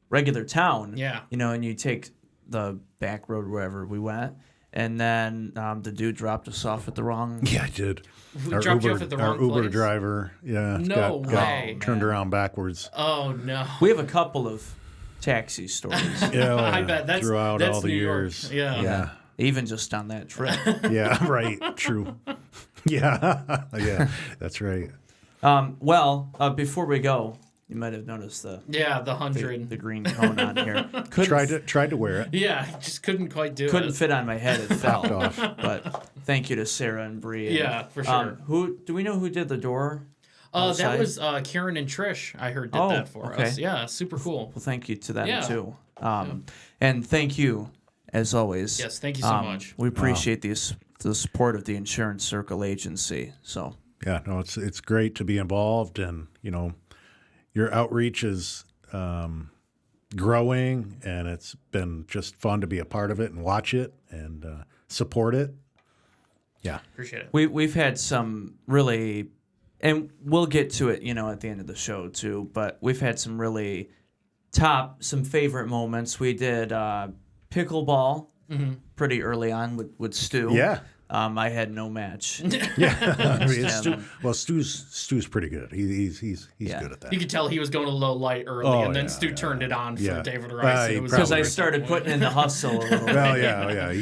regular town.
Yeah.
And you take the back road wherever we went. And then the dude dropped us off at the wrong.
Yeah, I did.
We dropped you off at the wrong
Our Uber
place?
driver,
No
got
way.
turned around backwards.
Oh no.
We have a couple of taxi stories,
Yeah,
I bet that's
throughout
that's
all the
New York.
years.
Yeah.
even just on that trip.
Yeah, right. True. Yeah, yeah, that's right.
Before we go, you might have noticed the
100.
green cone on here.
Tried to wear it.
Yeah, just couldn't quite do
Couldn't
it.
fit on my head. It fell.
off.
But thank you to Sarah and Bree.
Yeah, for sure.
Who do we know who did the door?
That
outside?
was Karen and Trish. I heard did
Oh,
that for
okay.
us. Yeah, super cool.
Well, thank you to them
Yeah.
too. And thank you, as always.
Yes, thank you so much.
We appreciate the support of the Insurance Circle Agency. So
Yeah, no, it's great to be involved, and your outreach is growing, and it's been just fun to be a part of it and watch it and support it. Yeah,
appreciate it.
We've had some really, and we'll get to it, at the end of the show too. But we've had some really some favorite moments. We did pickleball pretty early on with Stu.
Yeah.
I had no match.
Yeah. I mean, Stu's pretty good. He's good at that.
You could tell he was going a little light early, and then Stu turned it on for David Rice.
Because I started putting in the hustle a little bit.
Well, yeah.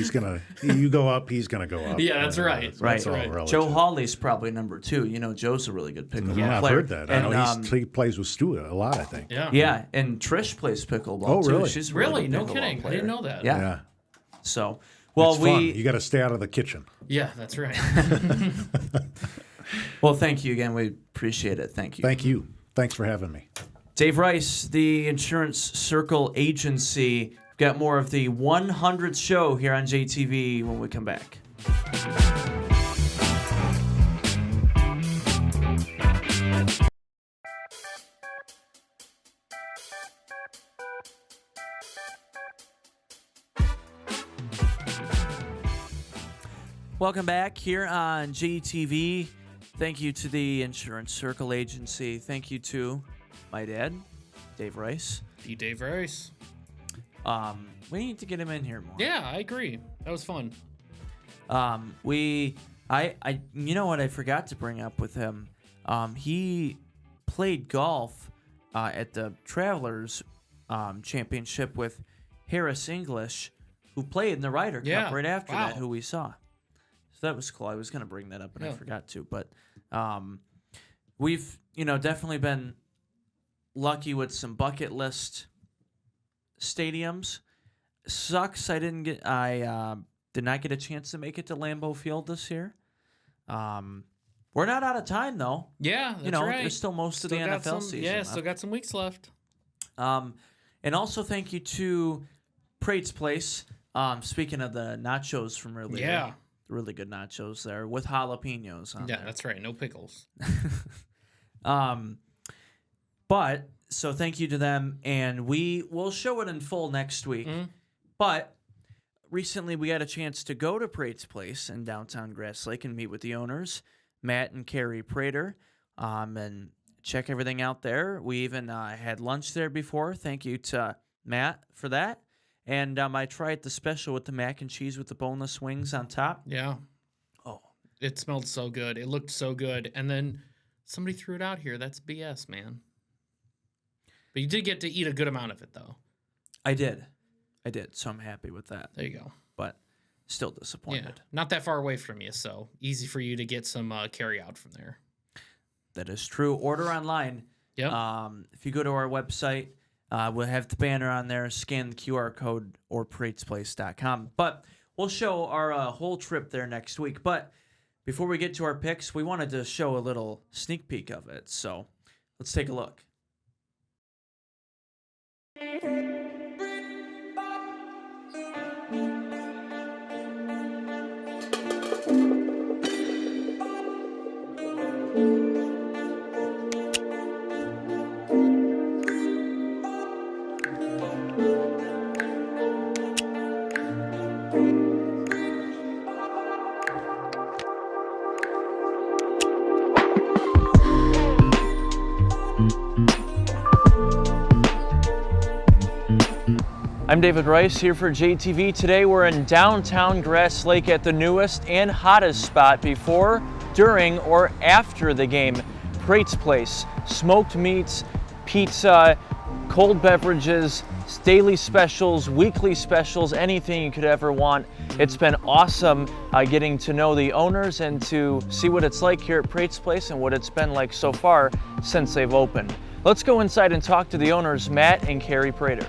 You go up, he's gonna go up.
Yeah, that's right.
That's right. Joe Hawley's probably number 2. Joe's a really good pickleball player.
I've heard that.
And,
I know he plays with Stu a lot, I think.
Yeah, and Trish plays pickleball
too.
Really? She's really
no kidding.
Player.
I didn't know that.
Yeah. So. Well,
it's fun. You got to stay out of the kitchen.
Yeah, that's right.
Well, thank you again. We appreciate it. Thank you.
Thank you. Thanks for having me.
Dave Rice, the Insurance Circle Agency. We've got more of the 100th show here on JTV when we come back. Welcome back here on JTV. Thank you to the Insurance Circle Agency. Thank you to my dad, Dave Rice.
The Dave Rice.
We need to get him in here more.
Yeah, I agree. That was fun.
You know what I forgot to bring up with him? He played golf at the Travelers Championship with Harris English, who played in the Ryder Cup right after that, who we saw. So that was cool. I was going to bring that up, and I forgot to. But we've, definitely been lucky with some bucket list stadiums. Sucks I did not get a chance to make it to Lambeau Field this year. We're not out of time, though.
Yeah, that's right.
There's still most of the NFL season.
Yeah, still got some weeks left.
And also thank you to Prate's Place. Speaking of the nachos from earlier.
Yeah.
Really good nachos there with jalapenos on there.
That's right. No pickles.
But, so thank you to them, and we will show it in full next week. But recently we got a chance to go to Prate's Place in downtown Grass Lake and meet with the owners, Matt and Carrie Prater, and check everything out there. We even had lunch there before. Thank you to Matt for that. And I tried the special with the mac and cheese with the boneless wings on top.
Yeah.
Oh.
It smelled so good. It looked so good. And then somebody threw it out here. That's BS, man. But you did get to eat a good amount of it, though.
I did. So I'm happy with that.
There you go.
But still disappointed.
Yeah. Not that far away from you, so easy for you to get some carry out from there.
That is true. Order online.
Yeah.
If you go to our website, we'll have the banner on there. Scan the QR code or pratesplace.com. But we'll show our whole trip there next week. But before we get to our picks, we wanted to show a little sneak peek of it. So let's take a look. I'm David Rice here for JTV. Today we're in downtown Grass Lake at the newest and hottest spot before, during, or after the game, Prate's Place. Smoked meats, pizza, cold beverages, daily specials, weekly specials, anything you could ever want. It's been awesome getting to know the owners and to see what it's like here at Prate's Place and what it's been like so far since they've opened. Let's go inside and talk to the owners, Matt and Carrie Prater.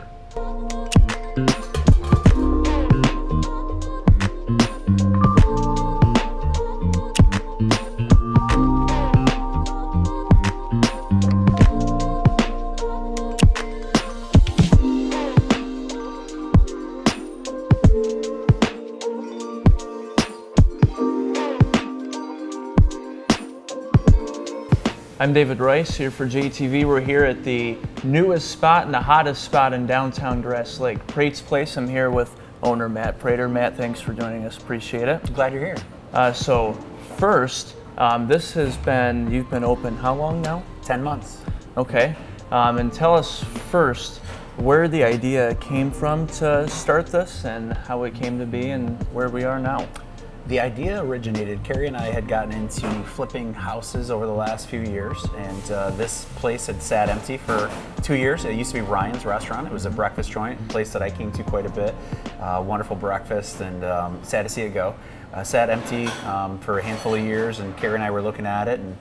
I'm David Rice here for JTV. We're here at the newest spot and the hottest spot in downtown Grass Lake, Prate's Place. I'm here with owner Matt Prater. Matt, thanks for joining us. Appreciate it.
Glad you're here.
So first, this has been, you've been open how long now?
10 months.
Okay. And tell us first where the idea came from to start this and how it came to be and where we are now.
The idea originated, Carrie and I had gotten into flipping houses over the last few years, and this place had sat empty for 2 years. It used to be Ryan's Restaurant. It was a breakfast joint, a place that I came to quite a bit. Wonderful breakfast, and sad to see it go. Sat empty for a handful of years, and Carrie and I were looking at it, and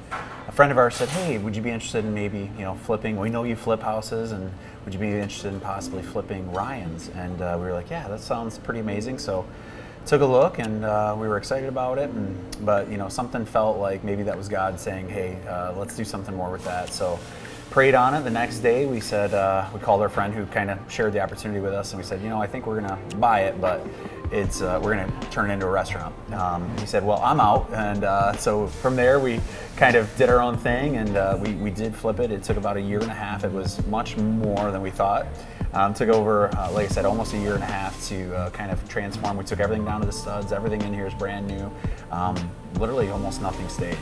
a friend of ours said, "Hey, would you be interested in maybe, flipping? We know you flip houses, and would you be interested in possibly flipping Ryan's?" And we were like, "Yeah, that sounds pretty amazing." So took a look, and we were excited about it, but something felt like maybe that was God saying, "Hey, let's do something more with that." So prayed on it. The next day we said, we called our friend who kind of shared the opportunity with us, and we said, I think we're gonna buy it, but it's we're gonna turn it into a restaurant. He said, "Well, I'm out," and so from there we kind of did our own thing, and we did flip it. It took about a year and a half. It was much more than we thought. Took over, like I said, almost a year and a half to kind of transform. We took everything down to the studs. Everything in here is brand new. Literally almost nothing stayed.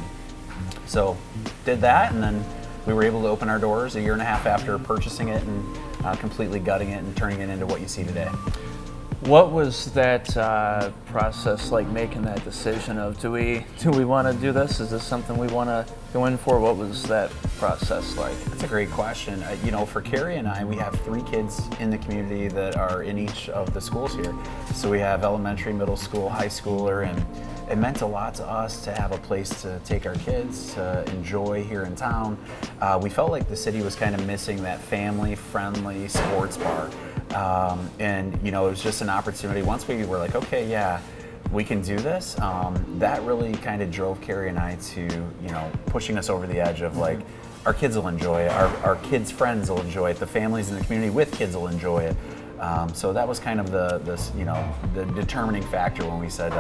So did that, and then we were able to open our doors a year and a half after purchasing it and completely gutting it and turning it into what you see today.
What was that process like, making that decision of do we want to do this? Is this something we want to go in for? What was that process like?
That's a great question. For Carrie and I, we have 3 kids in the community that are in each of the schools here. So we have elementary, middle school, high schooler, and it meant a lot to us to have a place to take our kids to enjoy here in town. We felt like the city was kind of missing that family-friendly sports bar. And it was just an opportunity. Once we were like, okay, yeah, we can do this, that really kind of drove Carrie and I to, pushing us over the edge of like, our kids will enjoy it, our kids' friends will enjoy it, the families in the community with kids will enjoy it. So that was kind of the determining factor when we said,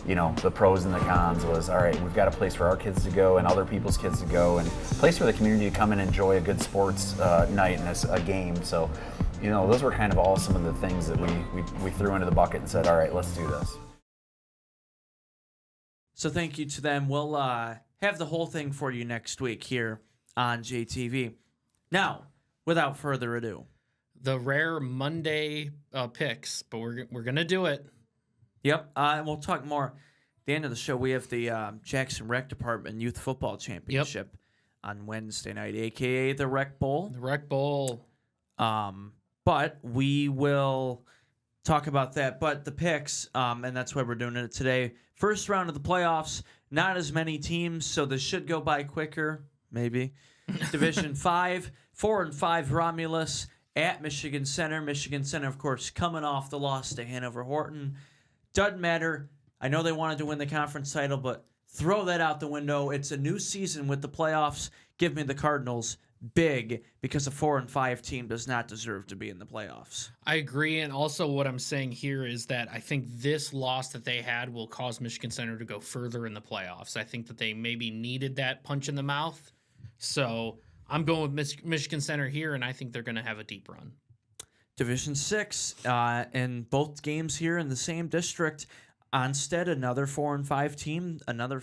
the pros and the cons was, all right, we've got a place for our kids to go and other people's kids to go, and a place for the community to come and enjoy a good sports night and a game. So, those were kind of all some of the things that we threw into the bucket and said, all right, let's do this.
So thank you to them. We'll have the whole thing for you next week here on JTV. Now, without further ado,
the rare Monday picks, but we're gonna do it.
Yep, and we'll talk more at the end of the show. We have the Jackson Rec Department Youth Football Championship on Wednesday night, a.k.a. the Rec Bowl.
The Rec Bowl.
But we will talk about that. But the picks, and that's why we're doing it today. First round of the playoffs, not as many teams, so this should go by quicker, maybe. Division 5, 4-5 Romulus at Michigan Center. Michigan Center, of course, coming off the loss to Hanover Horton. Doesn't matter. I know they wanted to win the conference title, but throw that out the window. It's a new season with the playoffs. Give me the Cardinals big, because a 4-5 team does not deserve to be in the playoffs.
I agree, and also what I'm saying here is that I think this loss that they had will cause Michigan Center to go further in the playoffs. I think that they maybe needed that punch in the mouth. So I'm going with Michigan Center here, and I think they're going to have a deep run.
Division 6, and both games here in the same district. Onstead, another 4-5 team. Another,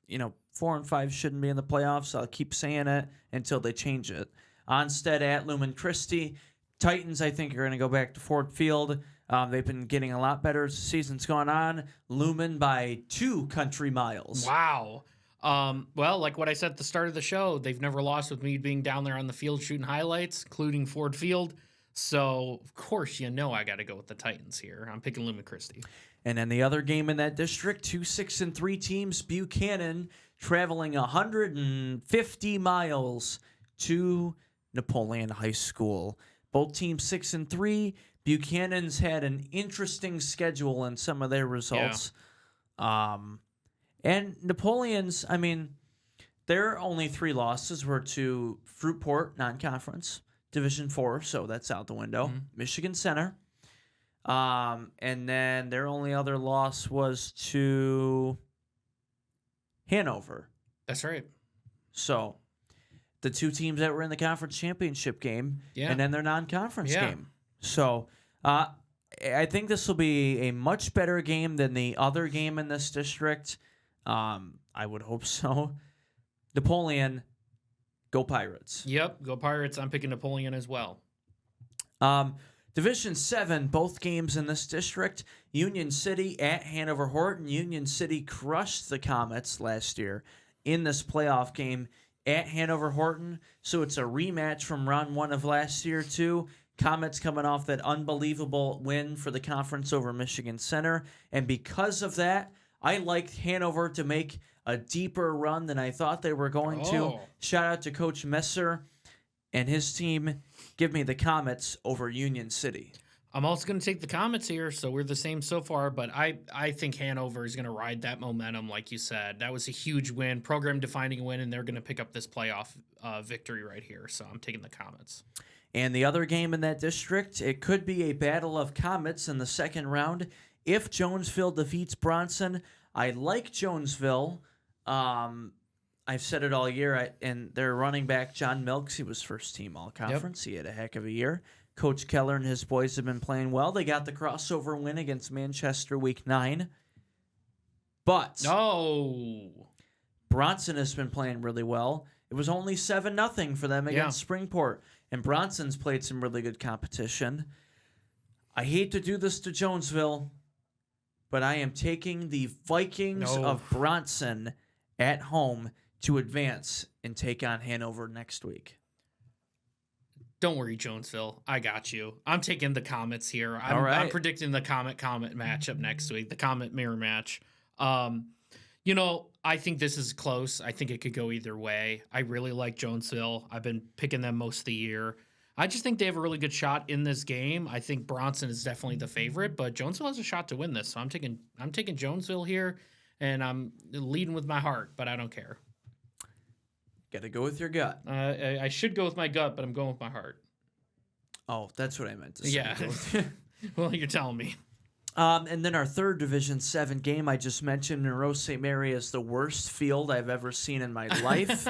4-5 shouldn't be in the playoffs. I'll keep saying it until they change it. Onstead at Lumen Christi. Titans, I think, are going to go back to Ford Field. They've been getting a lot better as the season's gone on. Lumen by 2 country miles.
Wow. Well, like what I said at the start of the show, they've never lost with me being down there on the field shooting highlights, including Ford Field. So, of course, I got to go with the Titans here. I'm picking Lumen Christi.
And then the other game in that district, 2 6-3 teams, Buchanan traveling 150 miles to Napoleon High School. Both teams 6-3. Buchanan's had an interesting schedule in some of their results. Yeah. And Napoleon's, their only 3 losses were to Fruitport, non-conference, Division 4, so that's out the window. Mm-hmm. Michigan Center. And then their only other loss was to Hanover.
That's right.
So the two teams that were in the conference championship game
Yeah.
and then their non-conference
Yeah.
game. So I think this will be a much better game than the other game in this district. I would hope so. Napoleon, go Pirates.
Yep, go Pirates. I'm picking Napoleon as well.
Division 7, both games in this district. Union City at Hanover Horton. Union City crushed the Comets last year in this playoff game at Hanover Horton. So it's a rematch from round 1 of last year, too. Comets coming off that unbelievable win for the conference over Michigan Center. And because of that, I liked Hanover to make a deeper run than I thought they were going to. Shout out to Coach Messer and his team. Give me the Comets over Union City.
I'm also going to take the Comets here, so we're the same so far, but I think Hanover is going to ride that momentum, like you said. That was a huge win, program-defining win, and they're going to pick up this playoff victory right here, so I'm taking the Comets.
And the other game in that district, it could be a battle of Comets in the second round. If Jonesville defeats Bronson, I like Jonesville. I've said it all year, and their running back, John Milks, he was first team all-conference. Yep. He had a heck of a year. Coach Keller and his boys have been playing well. They got the crossover win against Manchester Week 9. But Bronson has been playing really well. It was only 7-0 for them against Springport. And Bronson's played some really good competition. I hate to do this to Jonesville, but I am taking the Vikings of Bronson at home to advance and take on Hanover next week.
Don't worry, Jonesville. I got you. I'm taking the Comets here. I'm predicting the Comet matchup next week, the Comet mirror match. I think this is close. I think it could go either way. I really like Jonesville. I've been picking them most of the year. I just think they have a really good shot in this game. I think Bronson is definitely the favorite, but Jonesville has a shot to win this. So I'm taking Jonesville here, and I'm leading with my heart, but I don't care.
Got to go with your gut.
I should go with my gut, but I'm going with my heart.
Oh, that's what I meant to say.
Yeah. Well, you're telling me.
And then our third Division 7 game I just mentioned, Monroe St. Mary is the worst field I've ever seen in my life.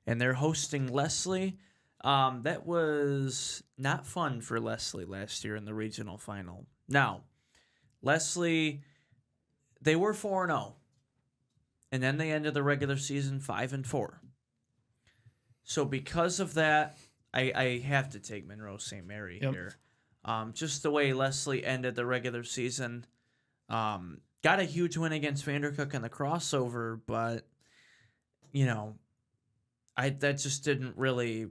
And they're hosting Leslie. That was not fun for Leslie last year in the regional final. Now, Leslie, they were 4-0. And then they ended the regular season 5-4. So because of that, I have to take Monroe St. Mary here. Just the way Leslie ended the regular season. Got a huge win against Vandercook in the crossover, but, that just didn't really...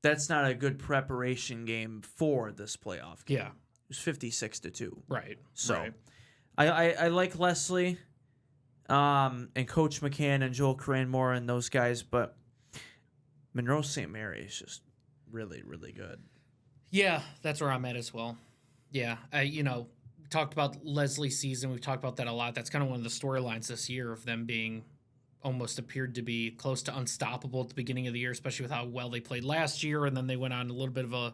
That's not a good preparation game for this playoff game.
Yeah.
It was 56-2.
Right.
So
right.
I like Leslie and Coach McCann and Joel Cranmore and those guys, but Monroe St. Mary is just really, really good.
Yeah, that's where I'm at as well. Yeah, we talked about Leslie's season. We've talked about that a lot. That's kind of one of the storylines this year of them being almost appeared to be close to unstoppable at the beginning of the year, especially with how well they played last year, and then they went on a little bit of a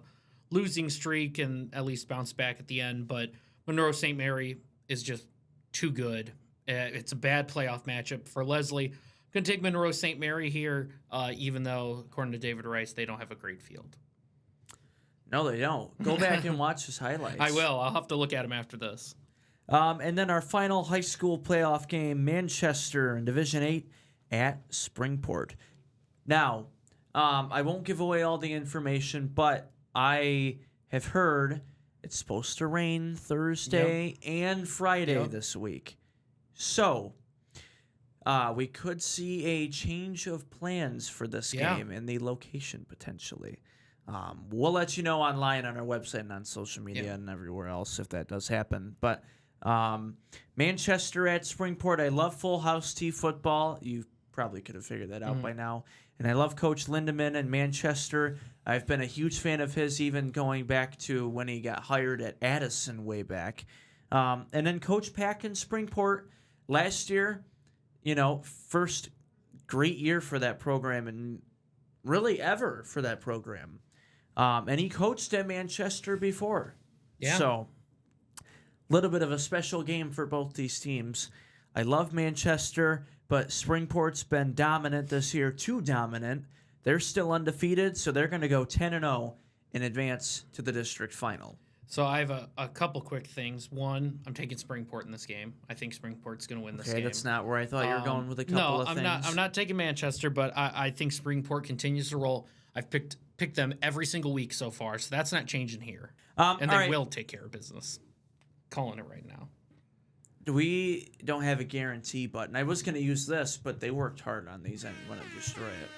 losing streak and at least bounced back at the end. But Monroe St. Mary is just too good. It's a bad playoff matchup for Leslie. I'm going to take Monroe St. Mary here, even though, according to David Rice, they don't have a great field.
No, they don't. Go back and watch his highlights.
I will. I'll have to look at him after this.
And then our final high school playoff game, Manchester in Division 8 at Springport. Now, I won't give away all the information, but I have heard it's supposed to rain Thursday and Friday this week. So, we could see a change of plans for this game and the location potentially. We'll let you know online on our website and on social media and everywhere else if that does happen. But Manchester at Springport, I love Full House T football. You probably could have figured that out by now. And I love Coach Lindemann in Manchester. I've been a huge fan of his even going back to when he got hired at Addison way back. And then Coach Pack in Springport last year, first great year for that program and really ever for that program. And he coached at Manchester before. Yeah. So, a little bit of a special game for both these teams. I love Manchester, but Springport's been dominant this year, too dominant They're still undefeated, so they're going to go 10-0 in advance to the district final.
So I have a couple quick things. One, I'm taking Springport in this game. I think Springport's going to win this game.
Okay, that's not where I thought you were going with a couple of things.
No, I'm not taking Manchester, but I think Springport continues to roll. I've picked them every single week so far, so that's not changing here. And they will take care of business. Calling it right now.
We don't have a guarantee button. I was going to use this, but they worked hard on these and want to destroy it.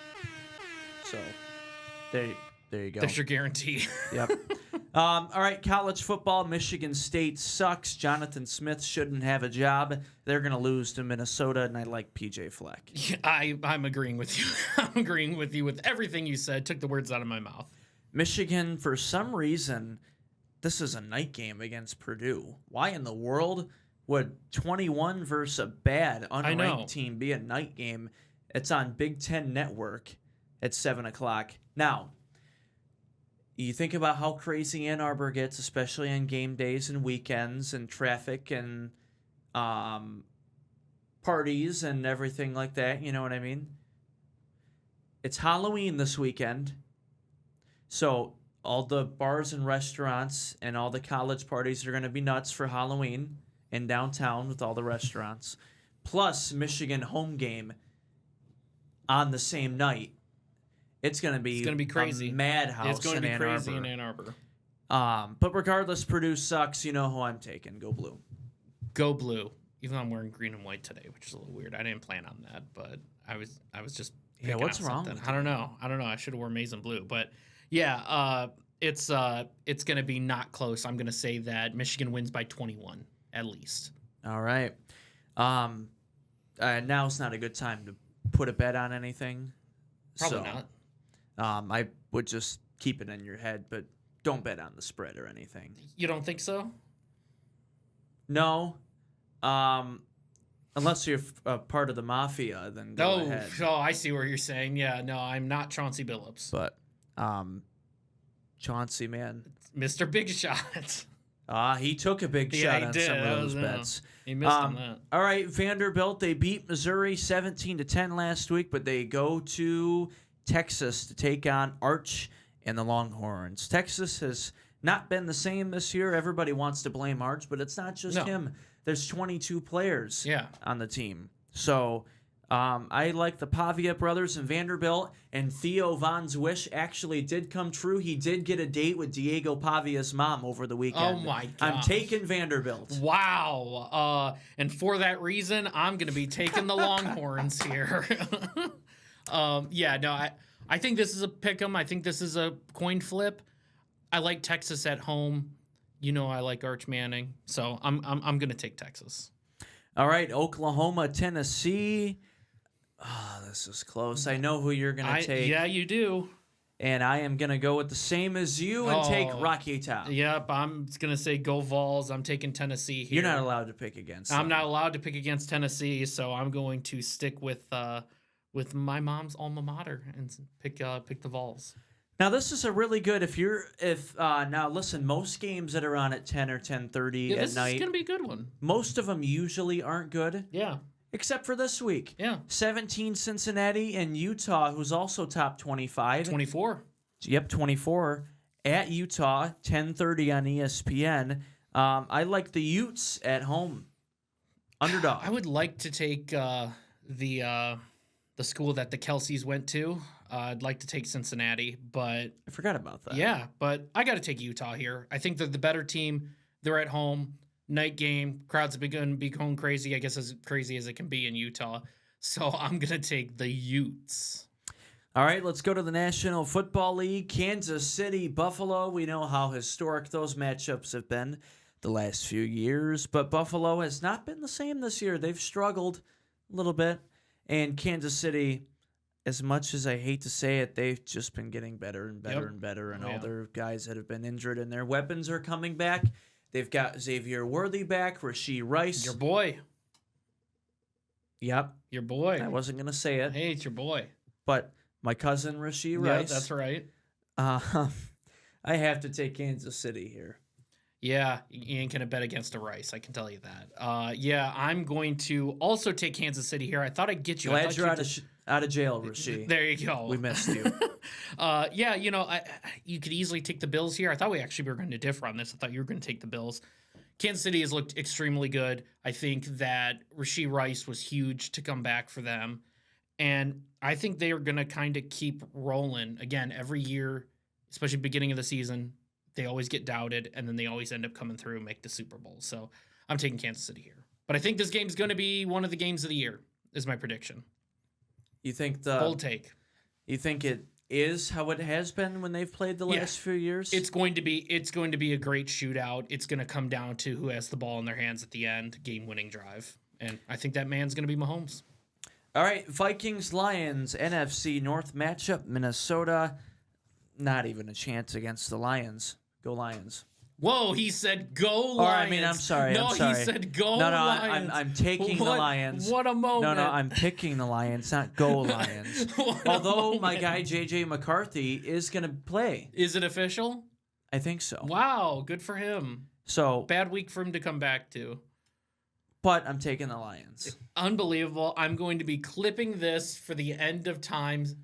So, there you go.
There's your guarantee.
Yep. All right, college football. Michigan State sucks. Jonathan Smith shouldn't have a job. They're going to lose to Minnesota, and I like PJ Fleck.
Yeah, I'm agreeing with you. I'm agreeing with you with everything you said. Took the words out of my mouth.
Michigan, for some reason, this is a night game against Purdue. Why in the world would 21 versus a bad unranked team be a night game? It's on Big Ten Network at 7 o'clock. Now, you think about how crazy Ann Arbor gets, especially on game days and weekends and traffic and parties and everything like that. You know what I mean? It's Halloween this weekend. So all the bars and restaurants and all the college parties are going to be nuts for Halloween in downtown with all the restaurants. Plus Michigan home game on the same night. It's going to be
crazy.
A madhouse.
It's going to be crazy
Arbor.
in Ann Arbor.
But regardless, Purdue sucks. You know who I'm taking. Go blue.
Go blue. Even though I'm wearing green and white today, which is a little weird. I didn't plan on that, but I was just
what's wrong with
I don't know. I should have worn maize and blue, but yeah, it's going to be not close. I'm going to say that Michigan wins by 21 at least.
All right. Now's not a good time to put a bet on anything.
Probably not.
I would just keep it in your head, but don't bet on the spread or anything.
You don't think so?
No. Unless you're a part of the mafia, then go ahead.
Oh, I see what you're saying. Yeah, no, I'm not Chauncey Billups.
But Chauncey, man.
Mr. Big Shot.
He took a big shot on some of those bets.
He missed on that.
All right, Vanderbilt, they beat Missouri 17-10 last week, but they go to Texas to take on Arch and the Longhorns. Texas has not been the same this year. Everybody wants to blame Arch, but it's not just him. There's 22 players on the team. So I like the Pavia brothers and Vanderbilt, and Theo Von Zwisch actually did come true. He did get a date with Diego Pavia's mom over the weekend.
Oh, my God.
I'm taking Vanderbilt.
Wow. And for that reason, I'm going to be taking the Longhorns here. I think this is a pick 'em. I think this is a coin flip. I like Texas at home. You know I like Arch Manning, so I'm going to take Texas.
All right, Oklahoma, Tennessee. Oh, this is close. I know who you're going to take.
Yeah, you do.
And I am going to go with the same as you and take Rocky Top.
Yep, I'm going to say go Vols. I'm taking Tennessee here.
You're not allowed to pick against them.
I'm not allowed to pick against Tennessee, so I'm going to stick with my mom's alma mater and pick the Vols.
Now this is a really good now listen, most games that are on at 10 or 10:30 at night.
This is gonna be a good one.
Most of them usually aren't good.
Yeah.
Except for this week.
Yeah.
17 Cincinnati and Utah, who's also top 25.
24.
Yep, 24 at Utah, 10:30 on ESPN. I like the Utes at home. Underdog.
I would like to take the school that the Kelseys went to. I'd like to take Cincinnati, but
I forgot about that.
Yeah, but I got to take Utah here. I think they're the better team. They're at home, night game. Crowds are going to be going crazy. I guess as crazy as it can be in Utah. So I'm going to take the Utes.
All right, let's go to the National Football League. Kansas City, Buffalo. We know how historic those matchups have been the last few years, but Buffalo has not been the same this year. They've struggled a little bit, and Kansas City, as much as I hate to say it, they've just been getting better and better and better, and all their guys that have been injured and their weapons are coming back. They've got Xavier Worthy back, Rashee Rice.
Your boy.
Yep.
Your boy.
I wasn't going to say it.
Hey, it's your boy.
But my cousin Rashee Rice.
Yeah, that's right.
I have to take Kansas City here.
Yeah, you ain't gonna bet against a Rice. I can tell you that. Yeah, I'm going to also take Kansas City here. I thought I'd get you. I
Glad
thought
you're
you'd
out of jail, Rasheed.
There you go.
We missed you.
Yeah, you could easily take the Bills here. I thought we actually were going to differ on this. I thought you were going to take the Bills. Kansas City has looked extremely good. I think that Rashee Rice was huge to come back for them. And I think they are going to kind of keep rolling. Again, every year, especially beginning of the season, they always get doubted, and then they always end up coming through and make the Super Bowl. So I'm taking Kansas City here. But I think this game's going to be one of the games of the year, is my prediction.
You think
Bold take.
You think it is how it has been when they've played the last few years?
It's going to be a great shootout. It's going to come down to who has the ball in their hands at the end, game-winning drive. And I think that man's going to be Mahomes.
All right, Vikings-Lions, NFC North matchup, Minnesota. Not even a chance against the Lions. Go Lions.
Whoa, he said go Lions.
Or, I mean, I'm sorry.
No,
I'm sorry.
he said go
no,
Lions.
I'm taking the Lions.
What a moment.
No, I'm picking the Lions, not go Lions. Although my guy J.J. McCarthy is going to play.
Is it official?
I think so.
Wow, good for him.
So
bad week for him to come back to.
But I'm taking the Lions.
Unbelievable. I'm going to be clipping this for the end of times.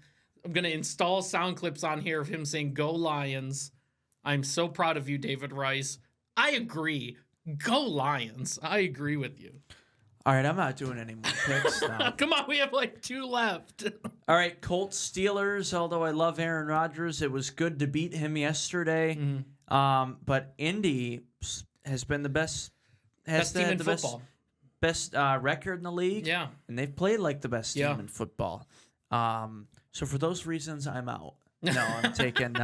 I'm going to install sound clips on here of him saying go Lions. I'm so proud of you, David Rice. I agree. Go Lions. I agree with you.
All right, I'm not doing any more picks now.
Come on, we have like 2 left.
All right, Colts, Steelers. Although I love Aaron Rodgers, it was good to beat him yesterday. But Indy has been the best.
Best team in football.
Best record in the league.
Yeah.
And they've played like the best team in football. So for those reasons, I'm out. No, I'm taking...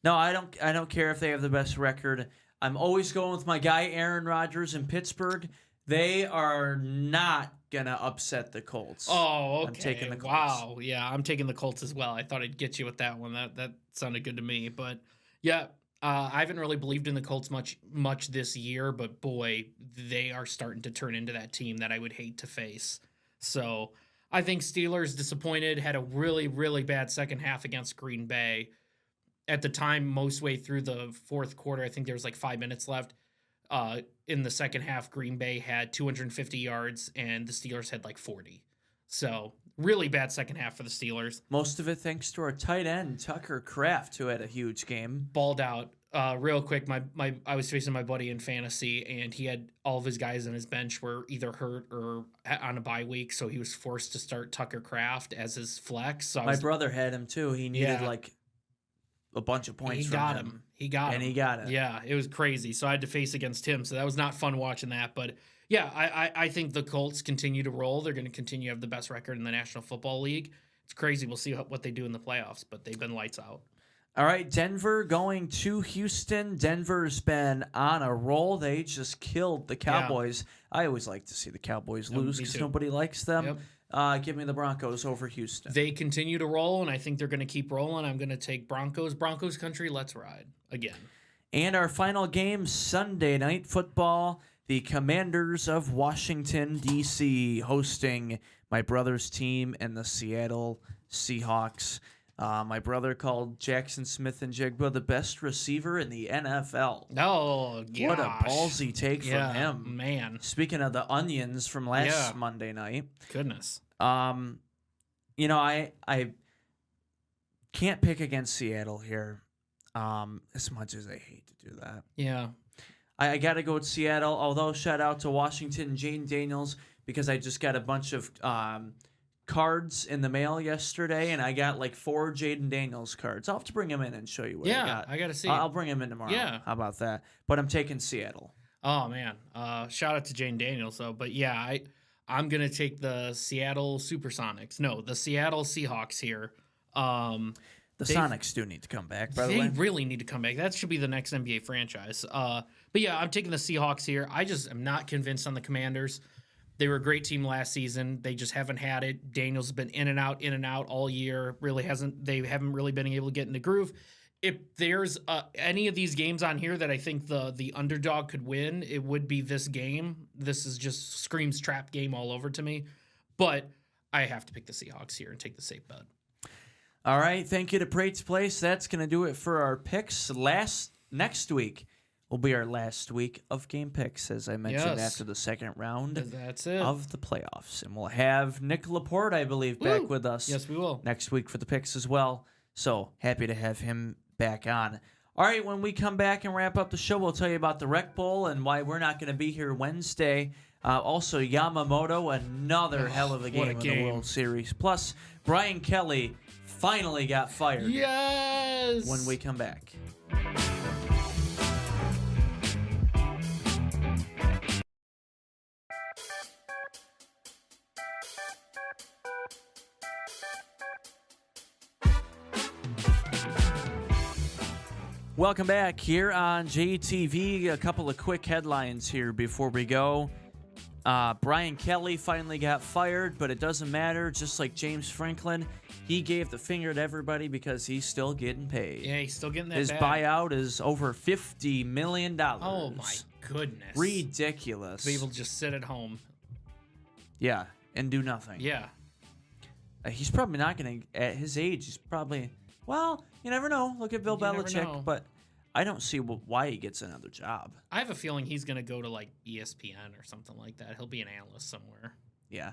No, I don't care if they have the best record. I'm always going with my guy Aaron Rodgers in Pittsburgh. They are not gonna upset the Colts.
Oh, okay.
I'm taking the Colts.
Wow, yeah, I'm taking the Colts as well. I thought I'd get you with that one. That sounded good to me. But yeah, I haven't really believed in the Colts much this year. But boy, they are starting to turn into that team that I would hate to face. So I think Steelers disappointed. Had a really, really bad second half against Green Bay. At the time, most way through the fourth quarter, I think there was like 5 minutes left. In the second half, Green Bay had 250 yards and the Steelers had like 40. So really bad second half for the Steelers.
Most of it thanks to our tight end, Tucker Kraft, who had a huge game.
Balled out. Real quick, I was facing my buddy in fantasy, and he had all of his guys on his bench were either hurt or on a bye week, so he was forced to start Tucker Kraft as his flex. So
my brother had him too. He needed like a bunch of points from him.
He got him.
And he got it.
Yeah, it was crazy. So I had to face against him. So that was not fun watching that. But yeah, I think the Colts continue to roll. They're going to continue to have the best record in the National Football League. It's crazy. We'll see what they do in the playoffs, but they've been lights out.
All right, Denver going to Houston. Denver's been on a roll. They just killed the Cowboys. Yeah. I always like to see the Cowboys lose because nobody likes them. Yep. Give me the Broncos over Houston.
They continue to roll, and I think they're going to keep rolling. I'm going to take Broncos. Broncos country, let's ride again.
And our final game, Sunday Night Football. The Commanders of Washington, D.C. hosting my brother's team and the Seattle Seahawks. My brother called Jackson Smith-Njigba the best receiver in the NFL.
Oh, gosh.
What a ballsy take from him.
Man.
Speaking of the onions from last Monday night.
Goodness.
I can't pick against Seattle here as much as I hate to do that.
Yeah.
I got to go with Seattle, although shout out to Washington and Jane Daniels because I just got a bunch of cards in the mail yesterday, and I got like 4 Jaden Daniels cards. I'll have to bring them in and show you what I got.
I got to see.
I'll bring them in tomorrow.
Yeah.
How about that? But I'm taking Seattle.
Oh, man. Shout out to Jane Daniels, though. But yeah, I'm going to take the Seattle Supersonics. No, the Seattle Seahawks here.
The Sonics do need to come back, by the way.
They really need to come back. That should be the next NBA franchise. But yeah, I'm taking the Seahawks here. I just am not convinced on the Commanders. They were a great team last season. They just haven't had it. Daniels has been in and out all year. They haven't really been able to get in the groove. If there's any of these games on here that I think the underdog could win, it would be this game. This is just screams trap game all over to me. But I have to pick the Seahawks here and take the safe bet.
All right. Thank you to Prate's Place. That's going to do it for our picks. Next week, will be our last week of game picks, as I mentioned,
Yes.
after the second round
That's it.
of the playoffs. And we'll have Nick Laporte, I believe, back with us
Yes, we will.
next week for the picks as well. So happy to have him back on. All right, when we come back and wrap up the show, we'll tell you about the Rec Bowl and why we're not going to be here Wednesday. Also, Yamamoto, another hell of a
what a
game in the
game.
World Series. Plus, Brian Kelly finally got fired
Yes.
when we come back. Welcome back here on JTV. A couple of quick headlines here before we go. Brian Kelly finally got fired, but it doesn't matter. Just like James Franklin, he gave the finger to everybody because he's still getting paid.
Yeah, he's still getting that
His
bag.
buyout is over $50 million.
Oh, my goodness.
Ridiculous.
To be able to just sit at home.
Yeah, and do nothing.
Yeah.
He's probably not going to, at his age, he's probably, well, you never know. Look at Bill
You never know.
Belichick, but I don't see why he gets another job.
I have a feeling he's going to go to like ESPN or something like that. He'll be an analyst somewhere.
Yeah.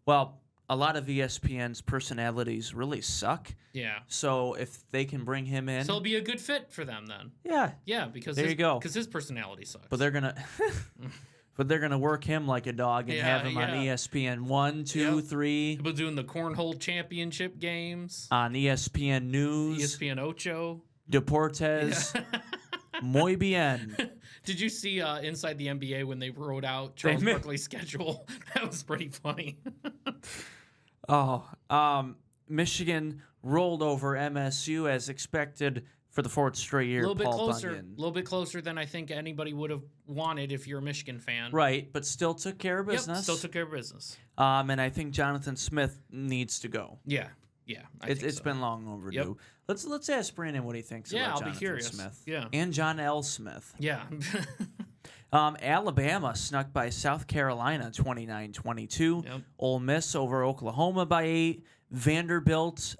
Well, a lot of ESPN's personalities really suck.
Yeah.
So if they can bring him in,
So he'll be a good fit for them then.
yeah.
Yeah, because
There you go.
Because his personality sucks.
But they're gonna work him like a dog and
Yeah,
have him on
yeah.
ESPN 1, 2,
Yep.
3,
He'll be doing the cornhole championship games.
on ESPN News,
ESPN Ocho.
Deportes, muy bien.
Did you see Inside the NBA when they wrote out Charles
ma-
Barkley's schedule? That was pretty funny.
Michigan rolled over MSU as expected for the fourth straight year.
A little bit
Paul
closer. A
Bunyan.
little bit closer than I think anybody would have wanted if you're a Michigan fan.
Right, but still took care of
Yep,
business.
still took care of business.
And I think Jonathan Smith needs to go.
Yeah. Yeah.
It's been long overdue. Let's ask Brandon what he thinks
Yeah,
about
I'll be
Jonathan
curious.
Smith.
Yeah.
And John L. Smith.
Yeah.
Alabama snuck by South Carolina 29-22.
Yep.
Ole Miss over Oklahoma by 8. Vanderbilt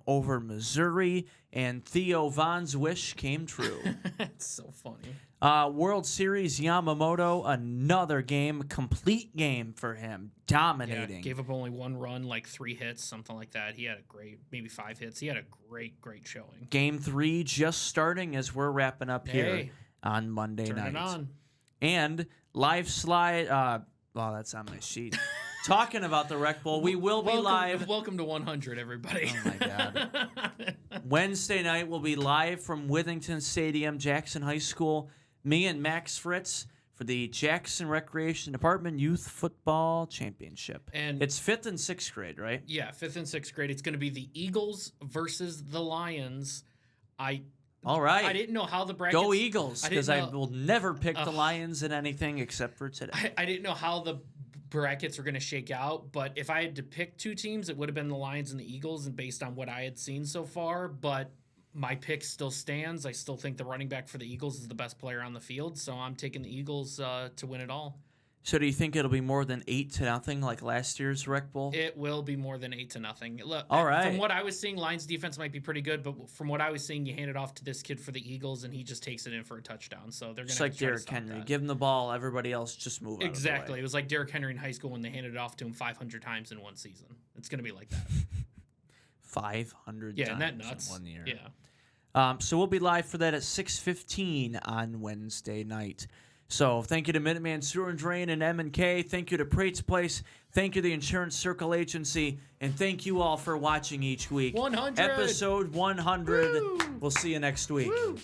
over Missouri. And Theo Von's wish came true.
It's so funny.
World Series Yamamoto, another game, complete game for him,
Yeah,
dominating.
gave up only one run, like 3 hits, something like that. He had a great, maybe 5 hits. He had a great showing.
Game 3 just starting as we're wrapping up here
Hey,
on Monday
turn
night.
it on.
And live slide. Well, that's on my sheet. Talking about the Rec Bowl, we will be live.
Welcome to 100, everybody.
Oh my God. Wednesday night, we'll be live from Withington Stadium, Jackson High School. Me and Max Fritz for the Jackson Recreation Department Youth Football Championship.
And
it's 5th and 6th grade, right?
Yeah, 5th and 6th grade. It's going to be the Eagles versus the Lions.
All right.
I didn't know how the brackets.
Go Eagles, because I
didn't know-
will never pick the Lions in anything except for today.
I didn't know how the brackets were going to shake out, but if I had to pick 2 teams, it would have been the Lions and the Eagles, and based on what I had seen so far. But my pick still stands. I still think the running back for the Eagles is the best player on the field, so I'm taking the Eagles to win it all.
So do you think it'll be more than 8-0 like last year's Rec Bowl?
It will be more than 8-0. Look,
All right.
From what I was seeing, Lions defense might be pretty good, but from what I was seeing, you hand it off to this kid for the Eagles, and he just takes it in for a touchdown. So they're going
Just
to
like Derrick Henry. Give him the ball, everybody else just move out
Exactly.
of the way.
It was like Derrick Henry in high school when they handed it off to him 500 times in one season. It's going to be like that.
500
Yeah,
times
isn't that nuts?
in 1 year.
Yeah.
So we'll be live for that at 6:15 on Wednesday night. So thank you to Minuteman Sewer and Drain and M&K. Thank you to Prate's Place. Thank you to the Insurance Circle Agency. And thank you all for watching each week.
100.
Episode 100.
Woo!
We'll see you next week.
Woo!